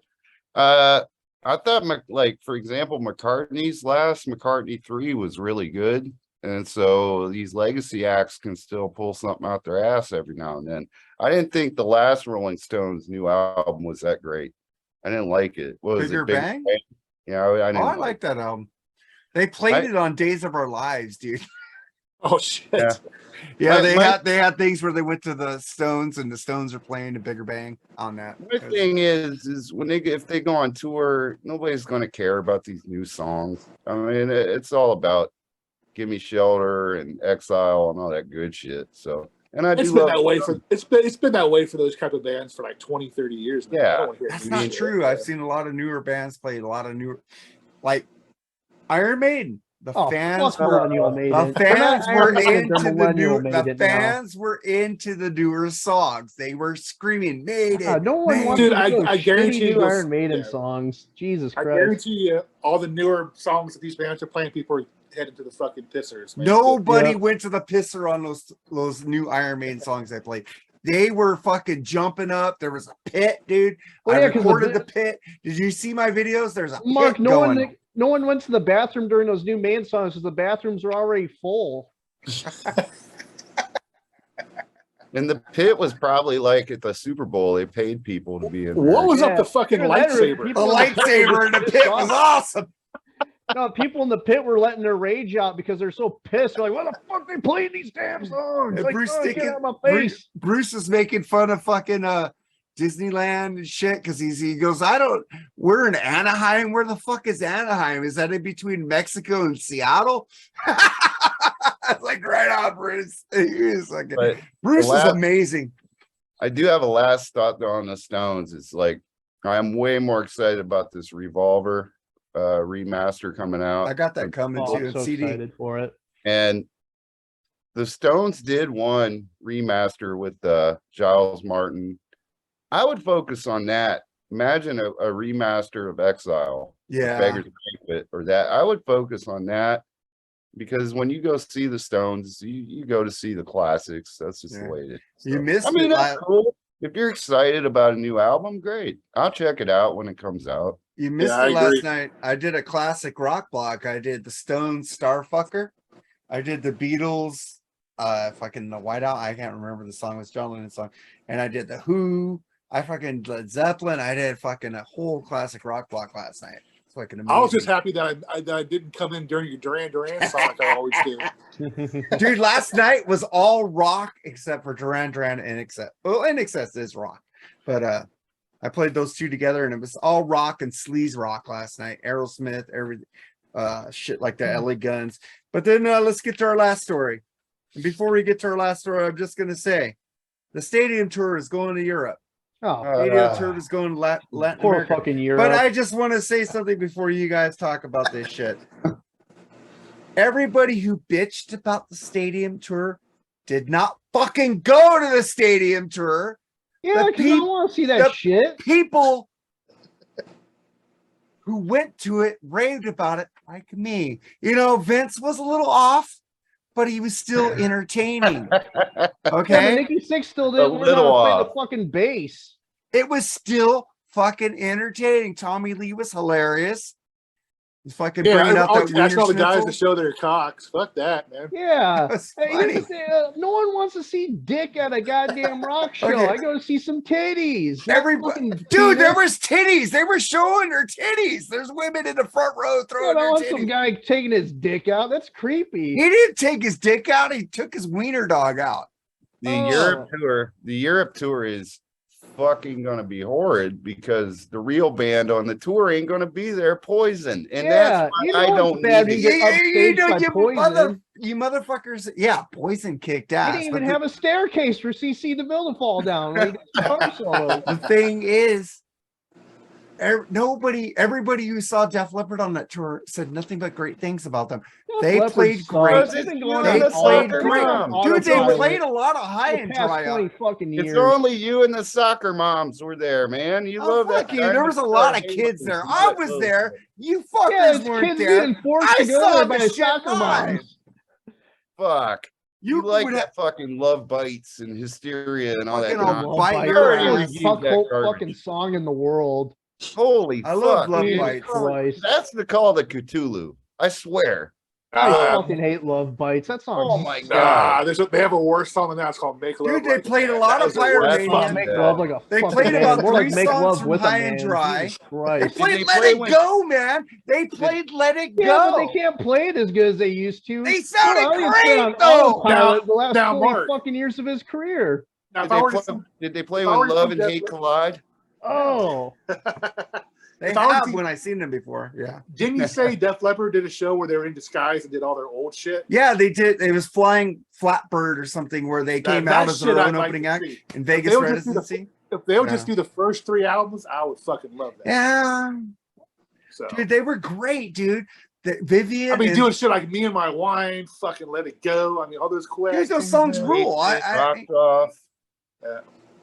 I thought, like, for example, McCartney's last McCartney 3 was really good. And so these legacy acts can still pull something out their ass every now and then. I didn't think the last Rolling Stones new album was that great. I didn't like it. What was Bigger it? Big Bang? Yeah, I didn't like that album. They played it on Days of Our Lives, dude. Oh shit. Yeah. Yeah, they had things where they went to the Stones and the Stones are playing a Bigger Bang on that. My thing is when if they go on tour, nobody's going to care about these new songs. I mean, it's all about Give Me Shelter and Exile and all that good shit. So, and It's been that way for it's been that way for those type of bands for like 20, 30 years now. Yeah. I don't want to hear That's new not shit. true. I've seen a lot of newer bands play a lot of newer, like Iron Maiden. The fans were into the newer songs. They were screaming Maiden. No one wants Dude, to I guarantee you Iron Maiden songs. Jesus Christ. I guarantee you all the newer songs that these bands are playing, people are headed to the fucking pissers, man. Nobody went to the pisser on those new Iron Maiden songs I played. They were fucking jumping up. There was a pit, dude. I recorded the pit. Did you see my videos? There's a pit going. No one went to the bathroom during those new Maiden songs because the bathrooms were already full. And the pit was probably like at the Super Bowl. They paid people to be in there. What was up the fucking lightsaber? The lightsaber in the pit was awesome. No, people in the pit were letting their rage out because they're so pissed. They're like, "Why the fuck they playing these damn songs?" Like, get out of my face. Bruce is making fun of fucking Disneyland and shit because he goes, we're in Anaheim. Where the fuck is Anaheim? Is that in between Mexico and Seattle? I was like, right on, Bruce. Bruce is amazing. I do have a last thought though on the Stones. It's like I'm way more excited about this Revolver remaster coming out. I got that coming too. I'm so CD. excited for it. And the Stones did one remaster with Giles Martin. I would focus on that. Imagine a remaster of Exile, Beggar's Banquet, or that. I would focus on that because when you go see the Stones, you go to see the classics. That's just the way it is. So, You missed it. That's cool. If you're excited about a new album, great. I'll check it out when it comes out. You missed it last night. I did a classic rock block. I did the Stones Starfucker. I did the Beatles, fucking the Whiteout. I can't remember the song. It was John Lennon's song. And I did the Who. I fucking Led Zeppelin. I did fucking a whole classic rock block last night. It's fucking amazing. I was just happy that I didn't come in during your Duran Duran song like I always do. Dude, last night was all rock except for Duran Duran and Excess. Well, In Excess is rock. But I played those two together, and it was all rock and sleaze rock last night. Aerosmith, shit like the LA Guns. But then let's get to our last story. And before we get to our last story, I'm just gonna say the stadium tour is going to Europe. Oh, Stadium tour is going to Latin poor America. fucking Europe. But I just want to say something before you guys talk about this shit. Everybody who bitched about the stadium tour did not fucking go to the stadium tour. yeah, because I don't want to see that shit. People who went to it raved about it like me. You know, Vince was a little off, but he was still entertaining. Yeah, but Okay? Nikki Sixx still didn't learn how to play the fucking bass. It was still fucking entertaining. Tommy Lee was hilarious. He's fucking bringing out that that's all the guys schnitzel. to show their cocks. Fuck that, man. Yeah. That's Hey, funny. no one wants to see dick at a goddamn rock show. Okay. I go to see some titties. not Everybody, fucking dude, there penis. was titties. They were showing their titties. There's women in the front row Yeah, throwing I their want some titties. guy taking his dick out. That's creepy. He didn't take his dick out. He took his wiener dog out. The Oh. Europe tour is fucking gonna be horrid because the real band on the tour ain't gonna be there, Poison, and that's why you know I it's don't bad need when it. you get upstaged by Poison. You motherfuckers. Yeah, Poison kicked He ass. didn't but even have a staircase for CC DeVille to fall down when he did guitar solos. the thing is, everybody who saw Def Leppard on that tour said nothing but great things about them. They Leopard played sucks. great. They've been going They on played auto- great. on Dude, they autopilot played a lot of high for the and past dry 20 out. fucking years. It's only you and the soccer moms were there, man. You Oh, love fuck that. you. There was a lot of kids there. I was there. You fuckers Yeah, it's weren't kids there. being forced I to go saw there the by shit soccer live. moms. Fuck. You like would that fucking love bites and hysteria and all that. Fucking I'll nonsense. bite Bite your already ass. reviewed Fuck that whole garbage. fucking song in the world. Holy I love fuck, Love dude. Bites. Christ. That's the call of the Cthulhu. I swear. I Uh, fucking hate Love Bites. That song. Oh my sucks. god. they have a worse song than that. It's called Make Love. Dude, they Like a played a Man. lot That of is the worst Pyromania. song. Fuck, make Yeah. love like a They fucking played man. about More 3 like make songs love from with High a and man. Dry. Jesus They Christ. played they Let play It when- Go, man. They played Let It Go. Yeah, but they can't play it as good as they used to. They sounded Well, he's great, been on though. autopilot the last Now, 40 Mark. fucking years of his career. Now, Did if I were to they play if I when were to love see and Def hate Leppard- collide? Oh, They If I were to have see- when I seen them before. Yeah. Didn't you say Def Leppard did a show where they were in disguise and did all their old shit? Yeah, they did. It was Flying Flatbird or something where they came out as their shit I'd own like opening to act see. in Vegas they'll just do the- residency. If they'll Yeah. just do the first 3 albums, I would fucking love that. Yeah. So Dude, they were great, dude. Vivian. I mean, and- doing shit like Me and My Wine, fucking Let It Go. I mean, all those questions. Dude, those songs rule. Rocked off.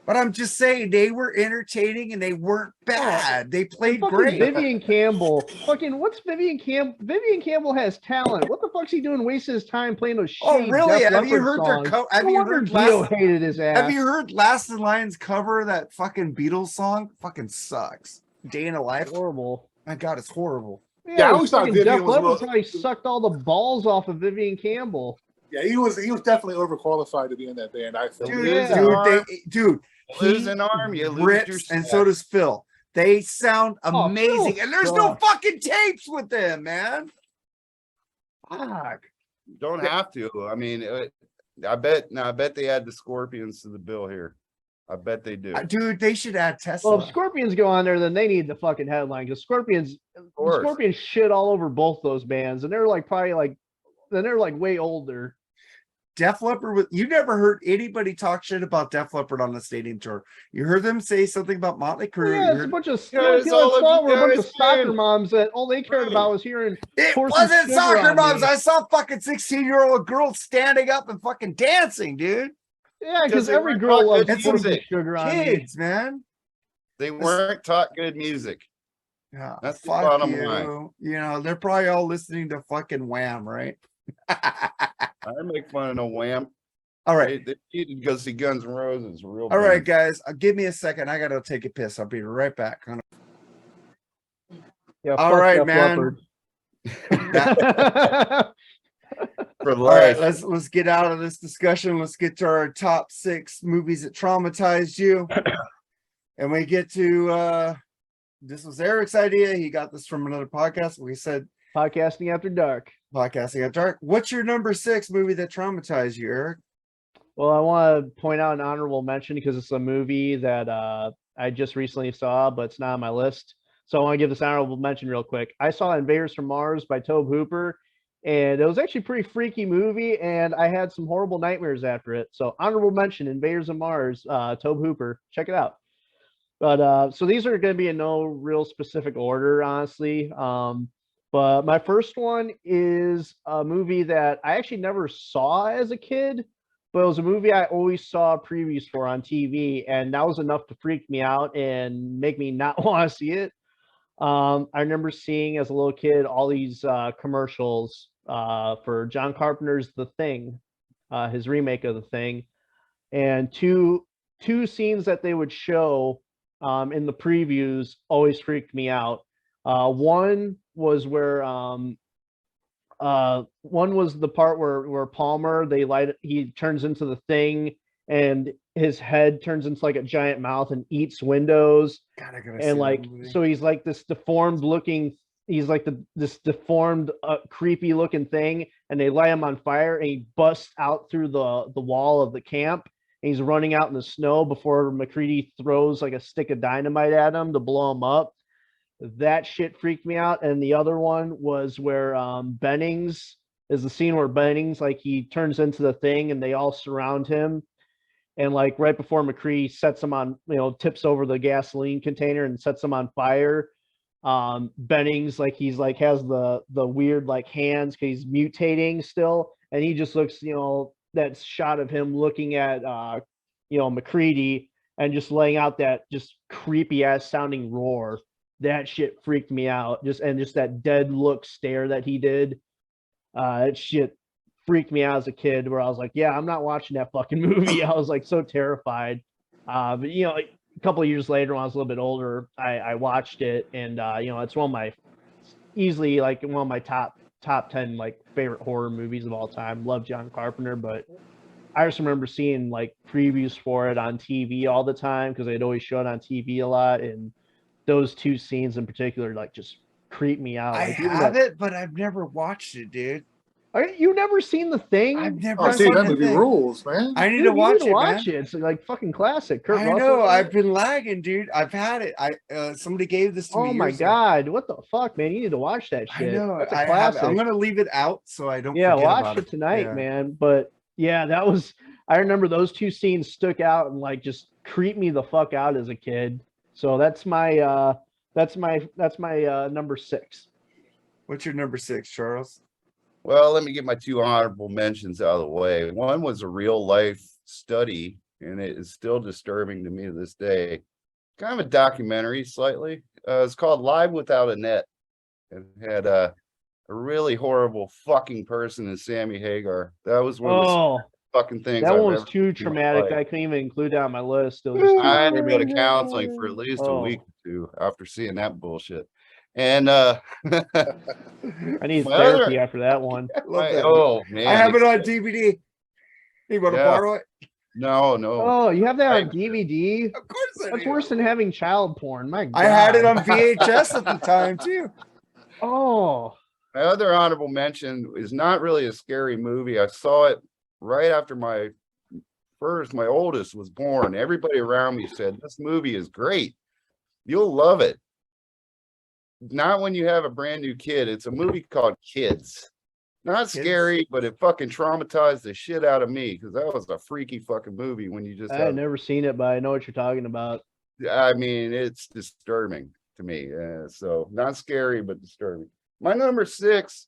But I'm just saying they were entertaining and they weren't bad. They played fucking great. Vivian Campbell. Fucking what's Vivian Campbell? Vivian Campbell has talent. What the fuck's he doing wasting his time playing those Oh, shitty really? Def Have you Leppard heard their songs? have No you wonder heard Dio Last, hated his ass. have you heard Last in Lions cover that fucking Beatles song? Fucking sucks. Day in a Life. Horrible. My God, it's horrible. Yeah, I always thought fucking Vivian Def was Leppard well- probably sucked all the balls off of Vivian Campbell. Yeah, he was definitely overqualified to be in that band, I think. Dude, Yeah. dude, Lose he an arm, you lose rips, your and step. so does Phil. They sound Oh, amazing, Phil and there's no sucks. fucking tapes with them, man. Fuck. Don't have to. I mean, I bet they add the Scorpions to the bill here. I bet they do. Dude, they should add Tesla. Well, if Scorpions go on there, then they need the fucking headline because Scorpions course. shit all over both those bands, and they're like probably like, then they're like way older. Def Leppard, you never heard anybody talk shit about Def Leppard on the stadium tour. You heard them say something about Motley Crue. Yeah, You it's a heard- bunch of Guys, people all of saw you were a bunch of guys soccer win. moms that all they cared about was hearing. It Horses wasn't sugar soccer on moms. me. I saw fucking 16-year-old girls standing up and fucking dancing, dude. Yeah, Because because they every weren't girl taught loves good horses music. sugar on me. Kids, man. They weren't taught good music. Yeah, That's the fuck bottom you. line. You know, they're probably all listening to fucking Wham, right? I make fun of no Wham. All right. They needed to go see Guns N' Roses. Real All right, band. guys. Give me a second. I gotta take a piss. I'll be right back. Yeah, All fuck right, Def man. Leppard. For All right, life. let's get out of this discussion. Let's get to our top 6 movies that traumatized you. And we get to this was Eric's idea. He got this from another podcast. We said Podcasting After Dark. podcasting at dark. What's your number 6 movie that traumatized you, Eric? Well, I want to point out an honorable mention because it's a movie that I I just recently saw, but it's not on my list. So I want to give this honorable mention real quick. I saw Invaders from Mars by Tobe Hooper, and it was actually a pretty freaky movie, and I had some horrible nightmares after it. So honorable mention, Invaders of Mars, Tobe Hooper. Check it out. But so these are going to be in no real specific order, honestly. But my first one is a movie that I actually never saw as a kid, but it was a movie I always saw previews for on TV, and that was enough to freak me out and make me not want to see it. I remember seeing as a little kid all these commercials for John Carpenter's The Thing, his remake of The Thing, and two scenes that they would show in the previews always freaked me out. One was where one was the part where Palmer he turns into the Thing and his head turns into like a giant mouth and eats windows. God, I gotta And see like that movie. so he's like this deformed looking, he's like this deformed creepy looking thing, and they light him on fire and he busts out through the wall of the camp, and he's running out in the snow before McCready throws like a stick of dynamite at him to blow him up. That shit freaked me out. And the other one was where Bennings is the scene where Bennings, like, he turns into the Thing and they all surround him, and like right before McCree sets him on, tips over the gasoline container and sets him on fire, Bennings, like, he's like has the weird like hands because he's mutating still, and he just looks, that shot of him looking at McCready and just laying out that just creepy ass sounding roar. That shit freaked me out. Just that dead look stare that he did. That shit freaked me out as a kid, where I was like, yeah, I'm not watching that fucking movie. I was like so terrified. But like, a couple of years later, when I was a little bit older, I watched it, and it's one of my easily like one of my top 10 like favorite horror movies of all time. Love John Carpenter, but I just remember seeing like previews for it on TV all the time because they'd always show it on TV a lot, and those two scenes in particular like just creep me out. I Like, have it, but I've never watched it, dude. You never seen The Thing? I've never Oh, see, seen that the movie thing. rules, man. I need Dude, to watch you need to it, watch man. it. It's like fucking classic. Kurt I Russell. know. I've been lagging, dude. I've had it. Somebody gave this to me. Oh my years ago. god, what the fuck, man? You need to watch that I shit. know. That's a I have classic. it. I'm gonna leave it out so I don't. Yeah, forget watch about it tonight, Yeah. man. But yeah, that was. I remember those two scenes stuck out and like just creeped me the fuck out as a kid. So that's my number 6. What's your number 6, Charles? Well, let me get my 2 honorable mentions out of the way. One was a real life study, and it is still disturbing to me to this day. Kind of a documentary, slightly. It's called Live Without a Net. It had a really horrible fucking person in Sammy Hagar. That was one of the fucking things that I've one was ever too seen in my traumatic. life. I couldn't even include that on my list. It was just too I had to go to scary. counseling for at least a week or 2 after seeing that bullshit. And I need my therapy other- after that one. oh man, I have it on DVD. You want to Yeah. borrow it? No. Oh, you have that on DVD? Of course I That's do. worse than having child porn. My God. I had it on VHS at the time too. Oh, My other honorable mention is not really a scary movie. I saw it right after my oldest was born. Everybody around me said, this movie is great. You'll love it. Not when you have a brand new kid. It's a movie called Kids. Not scary, but it fucking traumatized the shit out of me because that was a freaky fucking movie when you just I've never seen it, but I know what you're talking about. I mean, it's disturbing to me. So not scary, but disturbing. My number 6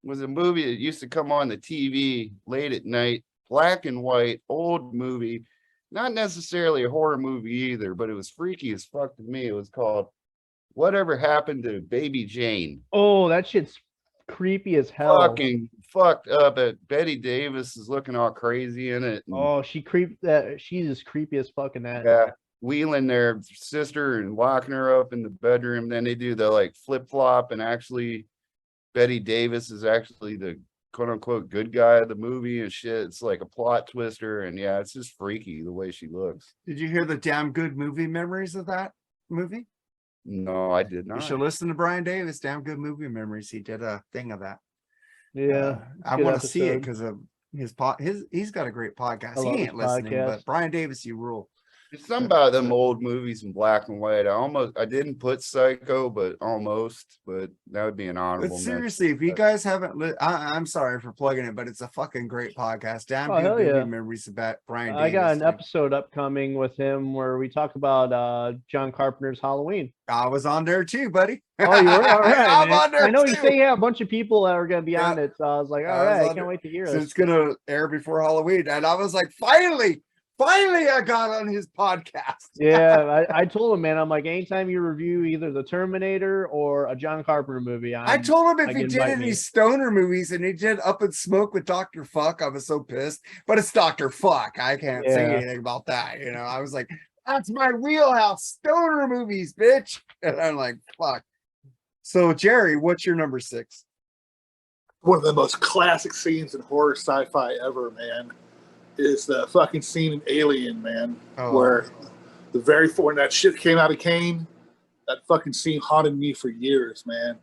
was a movie that used to come on the TV late at night, black and white, old movie. Not necessarily a horror movie either, but it was freaky as fuck to me. It was called Whatever Happened to Baby Jane. Oh, that shit's creepy as hell. Fucking fucked up. Betty Davis is looking all crazy in it. And, Oh, she's as creepy as fuck in that. yeah, wheeling their sister and locking her up in the bedroom. Then they do the like flip flop, and actually Betty Davis is actually the quote unquote good guy of the movie and shit. It's like a plot twister, and yeah, it's just freaky the way she looks. Did you hear the damn good movie memories of that movie? No, I did You not. should listen to Brian Davis, damn good movie memories. He did a thing of that. Yeah. I good want to see it episode. because of he's got a great podcast. I love He his ain't listening, podcast. but Brian Davis, you rule. Some about them old movies in black and white. I didn't put Psycho, but almost. But that would be an honorable But mention. seriously, if you guys haven't, I'm sorry for plugging it, but it's a fucking great podcast. Damn Oh, good hell movie yeah. memories about Brian I got Davis. an episode upcoming with him where we talk about John Carpenter's Halloween. I was on there too, buddy. Oh, you were? All right, I'm man. on there I know you too. say you have a bunch of people that are going to be on Yeah. it, so I was like, all I was right, I on can't wait to hear So it. it's gonna air before Halloween, and I was like, finally, I got on his podcast. Yeah, I told him, man, I'm like, anytime you review either the Terminator or a John Carpenter movie, I told him if like, he did invite any me. stoner movies and he did Up in Smoke with Dr. Fuck, I was so pissed. But it's Dr. Fuck. I can't say Yeah. anything about that. You know, I was like, that's my wheelhouse, stoner movies, bitch. And I'm like, fuck. So, Jerry, what's your number 6? One of the most classic scenes in horror sci-fi ever, man, is the fucking scene in Alien, man, where the very when that shit came out of Kane, that fucking scene haunted me for years, man.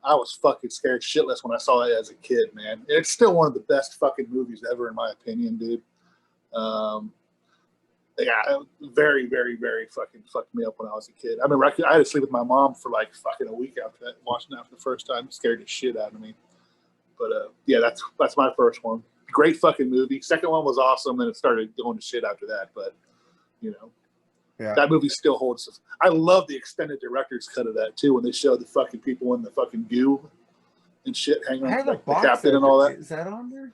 I was fucking scared shitless when I saw it as a kid, man. It's still one of the best fucking movies ever, in my opinion, dude. Yeah, very, very, very fucking fucked me up when I was a kid. I remember I had to sleep with my mom for like fucking a week after that, watching that for the first time. It scared the shit out of me. But yeah, that's my first one. Great fucking movie. Second one was awesome, and it started going to shit after that. But you know, that movie still holds. I love the extended director's cut of that too, when they show the fucking people in the fucking goo and shit hanging on the captain and all that. Is that on there?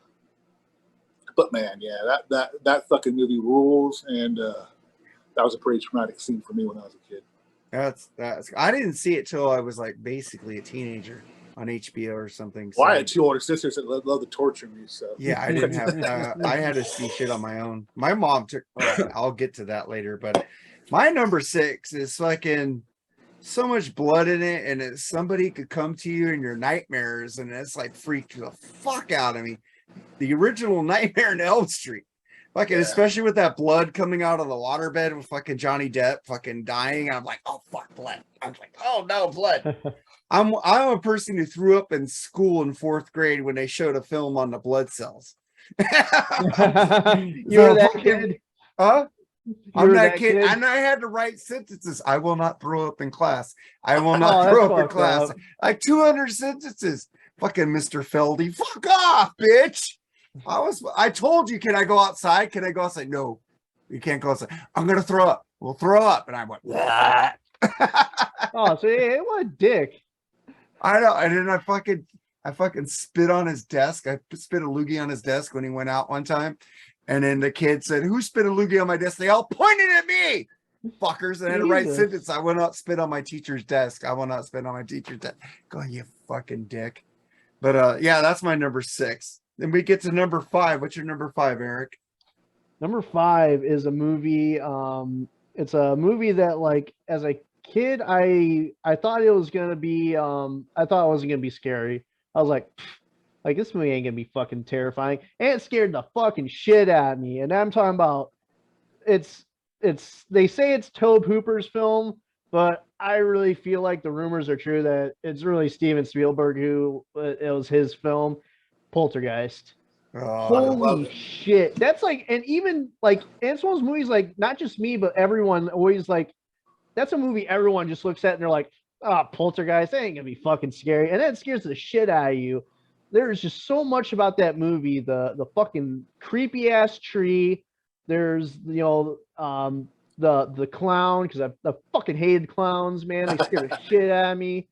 But man, yeah, that fucking movie rules, and that was a pretty traumatic scene for me when I was a kid. That's. I didn't see it till I was like basically a teenager on HBO or something. Well, I had 2 older sisters that love to torture me, so yeah, I didn't have. I had to see shit on my own. My mom took. I'll get to that later, but my number 6 is fucking so much blood in it, and somebody could come to you in your nightmares, and it's like freaked the fuck out of me. The original Nightmare on Elm Street. Fucking, especially with that blood coming out of the waterbed with fucking Johnny Depp fucking dying. And I'm like, oh fuck, blood. I was like, oh no, blood. I'm a person who threw up in school in 4th grade when they showed a film on the blood cells. You were that kid? Huh? I'm that kid, and I had to write sentences. I will not throw up in class. I will not throw up in class. Like 200 sentences. Fucking Mr. Feldy, fuck off, bitch. I told you, can I go outside? Can I go outside? No, you can't go outside. I'm gonna throw up. We'll throw up. And I went, what? Oh, so hey, what a dick. I know. And then I fucking spit on his desk. I spit a loogie on his desk when he went out one time. And then the kid said, who spit a loogie on my desk? They all pointed at me. Fuckers. And I had to write sentence. I will not spit on my teacher's desk. I will not spit on my teacher's desk. Go, you fucking dick. But yeah, that's my number 6. Then we get to number 5. What's your number 5, Eric? Number 5 is a movie. It's a movie that, like, as a kid, I thought it was gonna be. I thought it wasn't gonna be scary. I was like this movie ain't gonna be fucking terrifying, and it scared the fucking shit out of me. And I'm talking about it's. They say it's Tobe Hooper's film, but I really feel like the rumors are true that it's really Steven Spielberg who it was his film, Poltergeist. Holy shit. That's like, and even like, and it's one of those movies, like, not just me, but everyone always like, that's a movie everyone just looks at and they're like, oh, Poltergeist, that ain't gonna be fucking scary. And then it scares the shit out of you. There's just so much about that movie. The fucking creepy ass tree. There's, the clown, because I fucking hated clowns, man. They scared the shit out of me.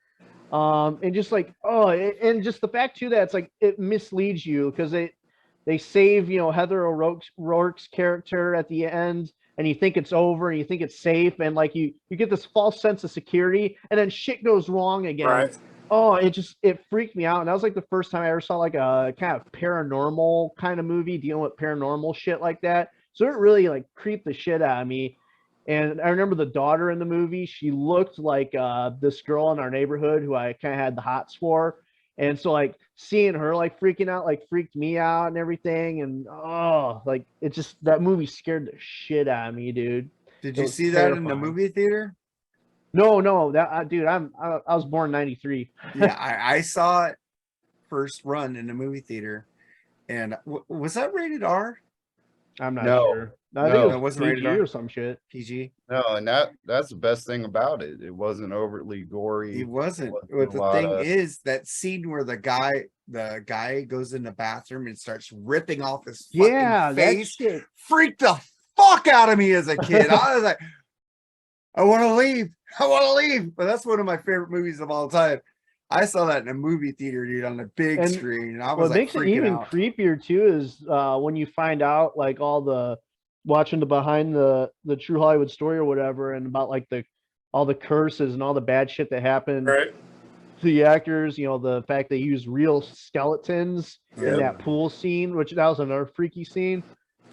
And just like, and just the fact too that it's like it misleads you because they save, Heather O'Rourke's character at the end, and you think it's over and you think it's safe, and like you get this false sense of security, and then shit goes wrong again. Right. Oh, it freaked me out, and that was like the first time I ever saw like a kind of paranormal kind of movie dealing with paranormal shit like that. So it really like creeped the shit out of me. And I remember the daughter in the movie, she looked like this girl in our neighborhood who I kind of had the hots for. And so like seeing her like freaking out, like freaked me out and everything. And like it just, that movie scared the shit out of me, dude. Did you see that in the movie theater? No, that dude, I was born in 93. Yeah, I saw it first run in the movie theater. And was that rated R? I'm not No, sure. No, I think no, it it was wasn't rated PG R. or some shit. PG. no, and that's the best thing about it. It wasn't overly gory. He wasn't. Wasn't But a the lot thing of- is that scene where the guy goes in the bathroom and starts ripping off his fucking Yeah, that face shit. freaked the fuck out of me as a kid. I was like, I want to leave. I want to leave. But that's one of my favorite movies of all time. I saw that in a movie theater, dude, on the big And screen. And I What was like makes it freaking even out. creepier too is when you find out like all the watching the behind the true Hollywood story or whatever, and about like all the curses and all the bad shit that happened Right. to the actors. You know, the fact they used real skeletons in Yeah. that pool scene, which that was another freaky scene.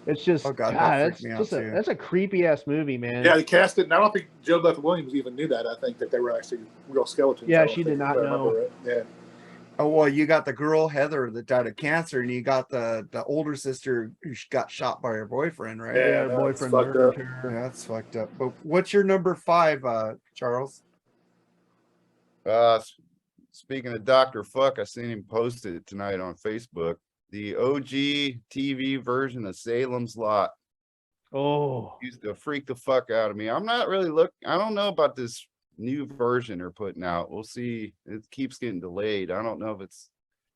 It's just Oh, God, that God, freaked that's me out, just too. that's a creepy ass movie, man. Yeah, they cast it, and I don't think Joe Beth Williams even knew that. I think that they were actually real skeletons. Yeah, I don't she did think, not if I remember know. right. Yeah. Oh, well, you got the girl, Heather, that died of cancer, and you got the older sister who got shot by her boyfriend, right? Yeah, Yeah, her that was boyfriend fucked murdered up. her. Yeah, that's fucked up. But what's your number 5, Charles? Speaking of Dr. Fuck, I seen him post it tonight on Facebook. The OG TV version of Salem's Lot Oh, used to freak the fuck out of me. I'm not really I don't know about this new version they're putting out. We'll see. It keeps getting delayed. I don't know if it's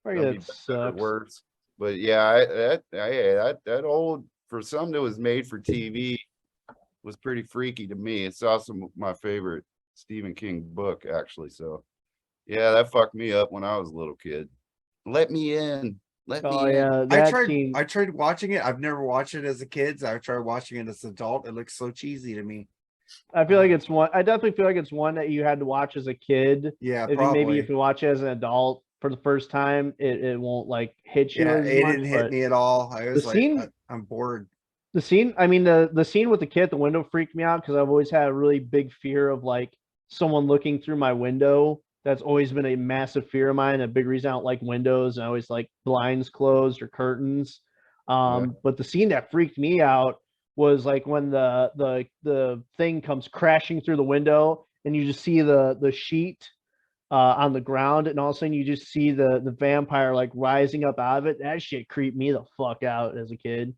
probably gonna be that better or sucks. worse. But yeah, that old, for something that was made for TV, was pretty freaky to me. It's also my favorite Stephen King book, actually. So yeah, that fucked me up when I was a little kid. Let me in. Let Oh me in. yeah, I that scene. tried watching it. I've never watched it as a kid. So I tried watching it as an adult. It looks so cheesy to me. I feel like it's one. I definitely feel like it's one that you had to watch as a kid. Yeah, Maybe probably. if you watch it as an adult for the first time, it won't like hit you Yeah, as it much. didn't hit But me at all. I was like, scene- I'm bored. the scene, I mean, the scene with the kid at the window freaked me out because I've always had a really big fear of like someone looking through my window. That's always been a massive fear of mine. A big reason I don't like windows, and I always like blinds closed or curtains. But the scene that freaked me out was like when the thing comes crashing through the window, and you just see the sheet on the ground, and all of a sudden you just see the vampire like rising up out of it. That shit creeped me the fuck out as a kid.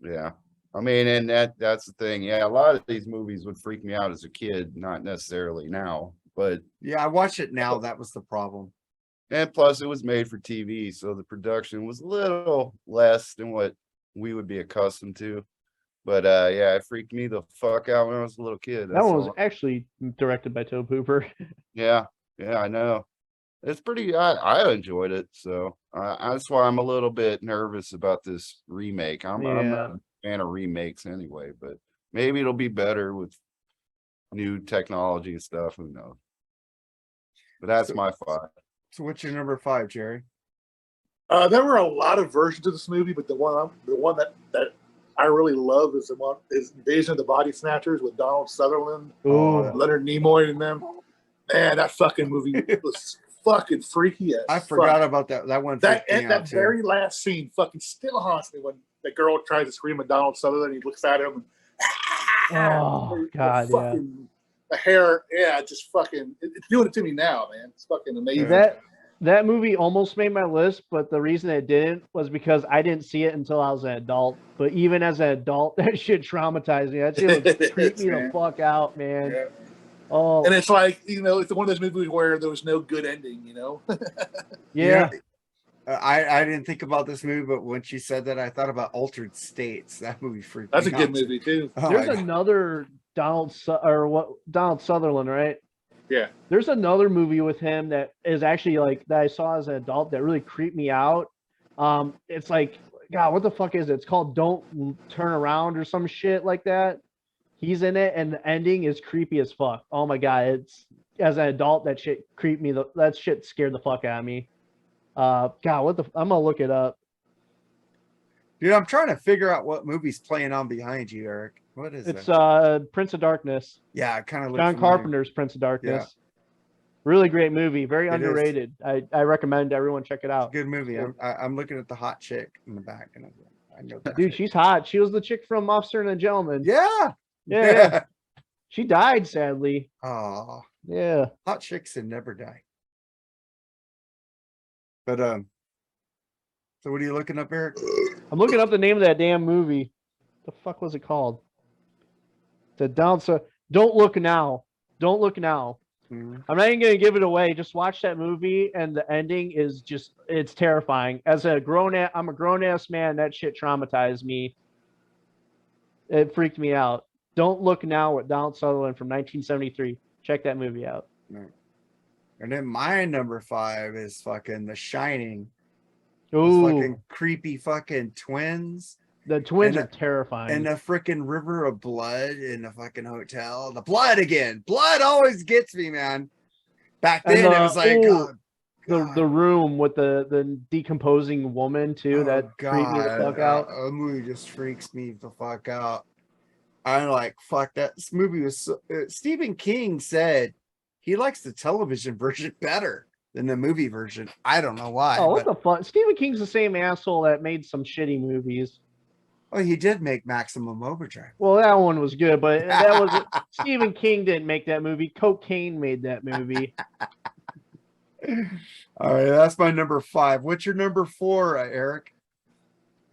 Yeah. I mean, and that's the thing. Yeah, a lot of these movies would freak me out as a kid, not necessarily now. But Yeah, I watch it now. That was the problem. and plus it was made for TV, so the production was a little less than what we would be accustomed to. But yeah, it freaked me the fuck out when I was a little kid. That one was all. actually directed by Tobe Hooper. Yeah, I know. It's pretty. I enjoyed it, so that's why I'm a little bit nervous about this remake. I'm not Yeah. a fan of remakes anyway, but maybe it'll be better with new technology and stuff. Who knows? But that's So- my 5. So what's your number 5, Jerry? There were a lot of versions of this movie, but the one that I really love is Invasion of the Body Snatchers with Donald Sutherland, Ooh. Leonard Nimoy, and them. Man, that fucking movie was fucking freaky as I fuck. forgot about that. That one That freaked me out that too. very last scene fucking still haunts me when the girl tries to scream at Donald Sutherland. He looks at him. Oh, God, yeah. The hair, yeah, just fucking. It's doing it to me now, man. It's fucking amazing. That movie almost made my list, but the reason it didn't was because I didn't see it until I was an adult. But even as an adult, that shit traumatized me. That shit would creep me the fuck out, man. Yeah. Oh, And it's like, it's one of those movies where there was no good ending, yeah. I didn't think about this movie, but when she said that, I thought about Altered States. That movie freaked That's me a good out. movie too. Oh There's my God. another Donald Sutherland, right? Yeah. There's another movie with him that is actually like that I saw as an adult that really creeped me out. It's like, God, what the fuck is it? It's called Don't Turn Around or some shit like that. He's in it, and the ending is creepy as fuck. Oh my God, it's as an adult that shit creeped me. That shit scared the fuck out of me. God, I'm gonna look it up. Dude, I'm trying to figure out what movie's playing on behind you, Eric. What is It's that? Prince of Darkness. Yeah, it kind of looks John familiar. Carpenter's Prince of Darkness. Really great movie. Very It is. underrated. I recommend everyone check it out. Good movie. Good. I'm looking at the hot chick in the back, and I know that. Dude, chick. she's hot. She was the chick from Officer and a Gentleman. Yeah. Yeah. She died, sadly. Oh, Yeah. hot chicks that never die. But so what are you looking up, Eric? I'm looking up the name of that damn movie. The fuck was it called? The Downsa. Don't Look Now. Don't Look Now. Mhm. I'm not even gonna give it away. Just watch that movie, and the ending is just—it's terrifying. I'm a grown ass man. That shit traumatized me. It freaked me out. Don't Look Now with Donald Sutherland from 1973. Check that movie out. And then my number 5 is fucking The Shining. Those Ooh, fucking creepy fucking twins. the twins and are terrifying. And the freaking river of blood in the fucking hotel. The blood again. Blood always gets me, man. Back And then it was like, oh, the room with the decomposing woman too. That freaked me the fuck out. A movie just freaks me the fuck out. I'm like, fuck that. This movie was so, Stephen King said he likes the television version better than the movie version. I don't know why. Oh, what the fuck? Stephen King's the same asshole that made some shitty movies. Oh, he did make Maximum Overdrive. Well, that one was good, but that was Stephen King didn't make that movie. Cocaine made that movie. All right, that's my number 5. What's your number 4, Eric?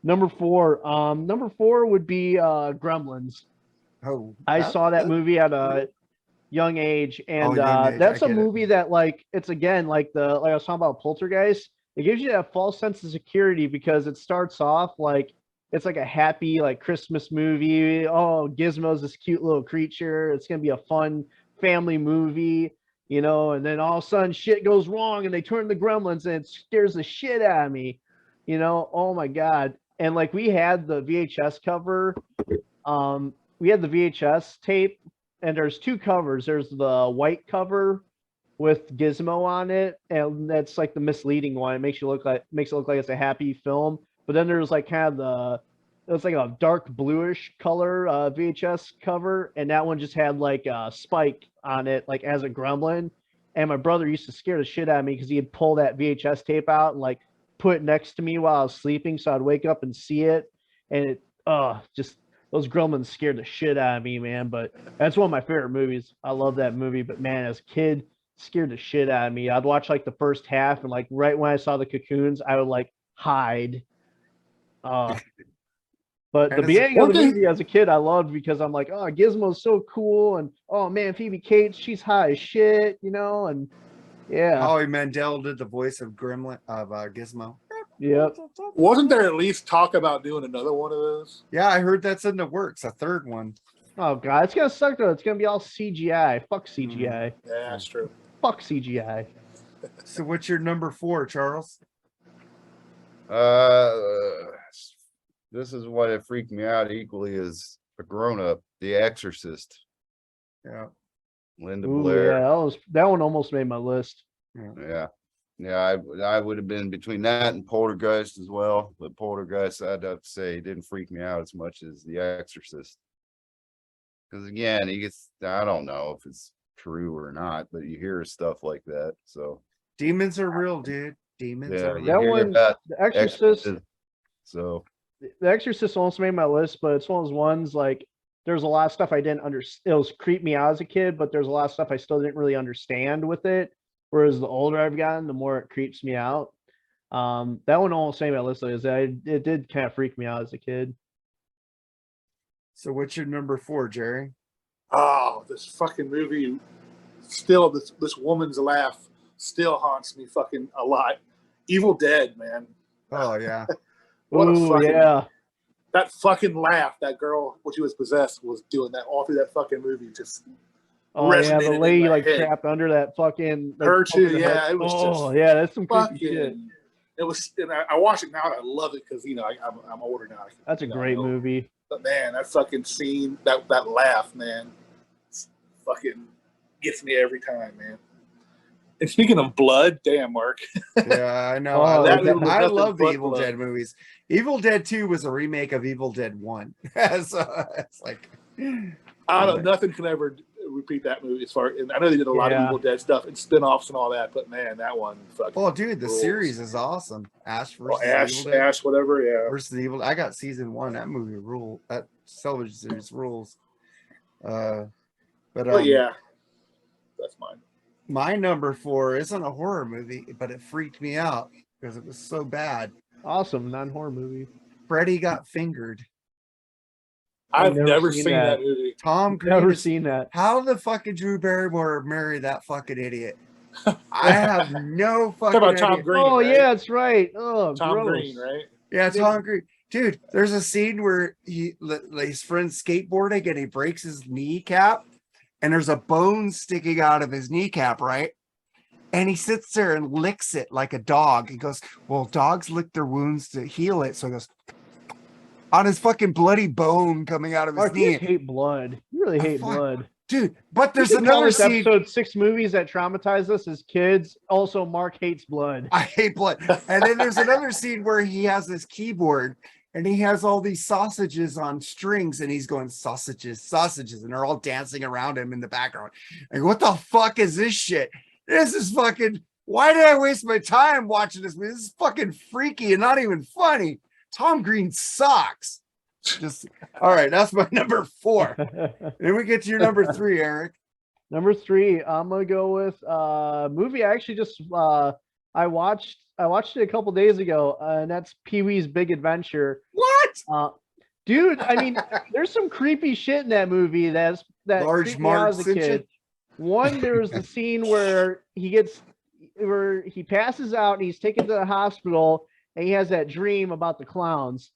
Number 4 would be Gremlins. Oh, I saw that movie at a young age, and young age, that's I a get it. movie that, like, it's again like I was talking about Poltergeist. It gives you that false sense of security because it starts off like it's like a happy like Christmas movie. Oh, Gizmo's this cute little creature. It's gonna be a fun family movie, you know. And then all of a sudden shit goes wrong, and they turn the Gremlins, and it scares the shit out of me, you know. Oh my god! And like we had the VHS cover. We had the VHS tape, and there's 2 covers. There's the white cover with Gizmo on it, and that's like the misleading one. It makes it look like it's a happy film. But then there's like kind of it's like a dark bluish color VHS cover, and that one just had like a Spike on it, like as a gremlin. And my brother used to scare the shit out of me because he'd pull that VHS tape out and like put it next to me while I was sleeping, so I'd wake up and see it, and it just those gremlins scared the shit out of me, man. But that's one of my favorite movies. I love that movie. But man, as a kid, scared the shit out of me. I'd watch like the first half, and like right when I saw the cocoons, I would like hide. But And the it's beginning of the important. movie as a kid, I loved because I'm like, oh, Gizmo's so cool, and oh man, Phoebe Cates, she's high as shit, you know, and yeah, Howie Mandel did the voice of Gizmo. yep. Wasn't there at least talk about doing another one of those? Yeah, I heard that's in the works, a third one. Oh god, it's gonna suck though. It's gonna be all CGI. Fuck CGI. Yeah, that's true. Fuck CGI. So what's your number 4, Charles? This is what it freaked me out equally as a grown-up, The Exorcist, Yeah. Linda Ooh, Blair. yeah, that one almost made my list. Yeah. I would have been between that and Poltergeist as well, but Poltergeist, I'd have to say, didn't freak me out as much as The Exorcist. Because again, I don't know if it's true or not, but you hear stuff like that. So Demons are real, dude. Demons yeah, are you real. That hear one, about The Exorcist. So The Exorcist almost made my list, but it's one of those ones like there's a lot of stuff I didn't understand. It was creeped me out as a kid, but there's a lot of stuff I still didn't really understand with it. Whereas the older I've gotten, the more it creeps me out. That one almost made my list because it did kind of freak me out as a kid. So what's your number 4, Jerry? Oh, this fucking movie still this woman's laugh still haunts me fucking a lot. Evil Dead, man. Oh yeah. What a Ooh, fucking yeah. that fucking laugh that girl when she was possessed was doing that all through that fucking movie. Just Oh yeah, resonated the in lady my like head. trapped under that fucking like, Her too, under yeah. It was oh just yeah, that's some creepy fucking. shit. It was, and I watch it now and I love it because I'm older now. That's a great know. movie. But man, that fucking scene, that laugh, man, fucking gets me every time, man. And speaking of blood, damn, Mark. Yeah, I know. Oh, I that love, was I nothing love the but Evil blood. Dead movies. Evil Dead 2 was a remake of Evil Dead 1. So it's like I don't. Nothing can ever repeat that movie. As far, and I know they did a lot of Yeah. Evil Dead stuff and spin-offs and all that, but man, that one fucking. Oh, dude, the rules. series is awesome. Ash Oh, versus Evil Dead. Ash, whatever. Yeah. Versus Evil. I got season 1. That movie rule. That television series rules. But Oh yeah, that's mine. my number 4 isn't a horror movie, but it freaked me out because it was so bad. Awesome non-horror movie. Freddie Got Fingered. I've never seen that movie. Tom Green. Never seen that. How the fuck did Drew Barrymore marry that fucking idiot? I have no fucking Talk about idea. Tom Green. Oh right? yeah, that's right. Oh, Tom gross. Green, right? Yeah, Tom Green. Dude, there's a scene where his friend's skateboarding and he breaks his kneecap and there's a bone sticking out of his kneecap, right? And he sits there and licks it like a dog. He goes, well, dogs lick their wounds to heal it. So he goes on his fucking bloody bone coming out of his Mark, knee. you hate blood. You really hate blood. Dude, but there's We should call another this scene. episode 6 movies that traumatized us as kids. Also, Mark hates blood. I hate blood. And then there's another scene where he has this keyboard and he has all these sausages on strings and he's going sausages, sausages, and they're all dancing around him in the background. Like, what the fuck is this shit? This is fucking, why did I waste my time watching this movie? This is fucking freaky and not even funny. Tom Green sucks. Just all right, that's my number 4. Then we get to your number 3, Eric. Number 3, I'm gonna go with movie I actually just I watched it a couple days ago, and that's Pee-wee's Big Adventure. What? Dude, I mean, there's some creepy shit in that movie that Large freaked me out Marge as a Simpson? kid. One, there was the scene where he passes out and he's taken to the hospital and he has that dream about the clowns.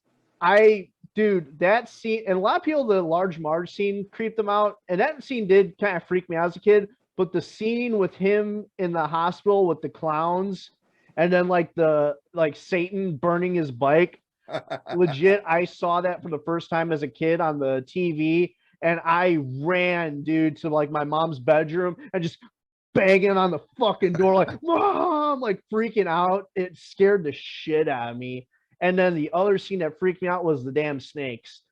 Dude, that scene, and a lot of people, the Large Marge scene creeped them out, and that scene did kind of freak me out as a kid. But the scene with him in the hospital with the clowns, and then like Satan burning his bike, legit, I saw that for the first time as a kid on the TV, and I ran, dude, to like my mom's bedroom and just banging on the fucking door like, Mom, like freaking out. It scared the shit out of me. And then the other scene that freaked me out was the damn snakes.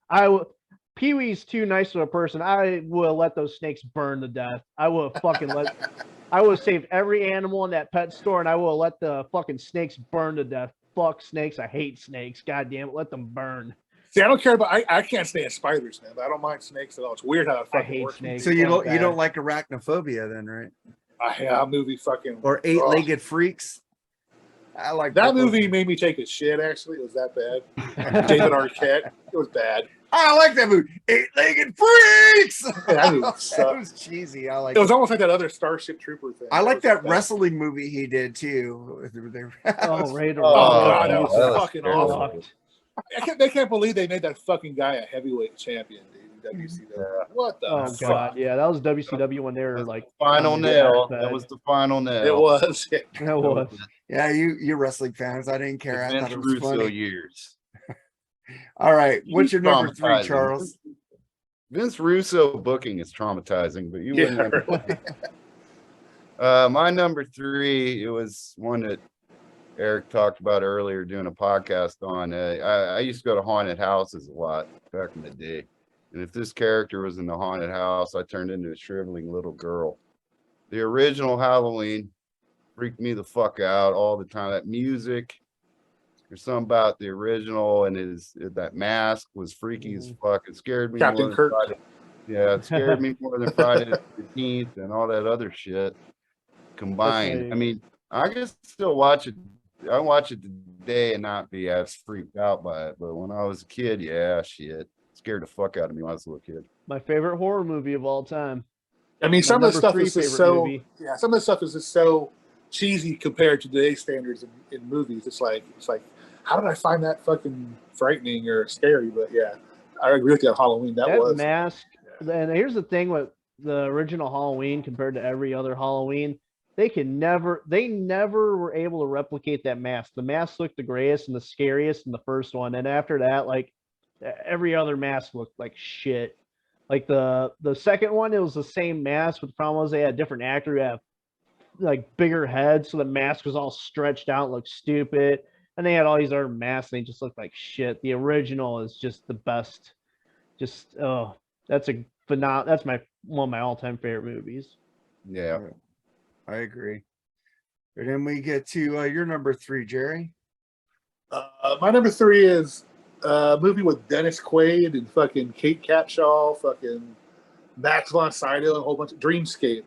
Pee-wee's too nice of a person. I will let those snakes burn to death. I will have saved every animal in that pet store, and I will let the fucking snakes burn to death. Fuck snakes. I hate snakes. God damn it. Let them burn. See, I don't care about. I can't stand spiders, man. But I don't mind snakes at all. It's weird how it I fucking hate works. snakes. So you don't like arachnophobia then, right? That movie fucking Or 8-legged freaks? I like that movie. Made me take a shit. Actually, it was that bad. David Arquette. It was bad. I don't like that movie. 8-legged freaks. That movie That sucked. was cheesy. I like. It was almost like that other Starship Trooper thing. I like that was bad. wrestling movie he did too. Oh, right. Oh god, that Oh, was that was fucking terrible. awful. They can't believe they made that fucking guy a heavyweight champion, dude. WCW. Yeah. What the? Oh fuck? god, yeah, that was WCW when they were That's like Final on the nail. deathbed. That was the final nail. It was. That was. Yeah, you wrestling fans. I didn't care. I Vince thought it was Russo funny. years. All right, what's your number 3, Traumatizing. Charles? Vince Russo booking is traumatizing, but you Yeah, wouldn't. really. My number 3, it was one that Eric talked about earlier doing a podcast on. I used to go to haunted houses a lot back in the day. And if this character was in the haunted house, I turned into a shriveling little girl. The original Halloween freaked me the fuck out all the time. That music, there's something about the original, and that mask was freaky as fuck. It scared me Captain more than Kirk. Friday. Yeah, it scared me more than Friday the 13th and all that other shit combined. Okay. I mean, I can still watch it. I watch it today and not be as freaked out by it. But when I was a kid, yeah, shit. Scared the fuck out of me when I was a little kid. My favorite horror movie of all time. I mean, some My of the stuff number is 3 just favorite so. movie. Yeah, some of the stuff is just so cheesy compared to today's standards in movies. It's like, how did I find that fucking frightening or scary? But yeah, I agree with you on Halloween. That was mask. And here's the thing with the original Halloween compared to every other Halloween. They never were able to replicate that mask. The mask looked the greatest and the scariest in the first one, and after that, like every other mask looked like shit. Like the second one, it was the same mask, but the problem was they had a different actor who had like bigger heads, so the mask was all stretched out, looked stupid. And they had all these other masks, and they just looked like shit. The original is just the best. Just that's one of my all-time favorite movies. Yeah. I agree. And then we get to your number 3, Jerry. my number 3 is a movie with Dennis Quaid and fucking Kate Capshaw, fucking Max von Sydow, and a whole bunch of Dreamscape.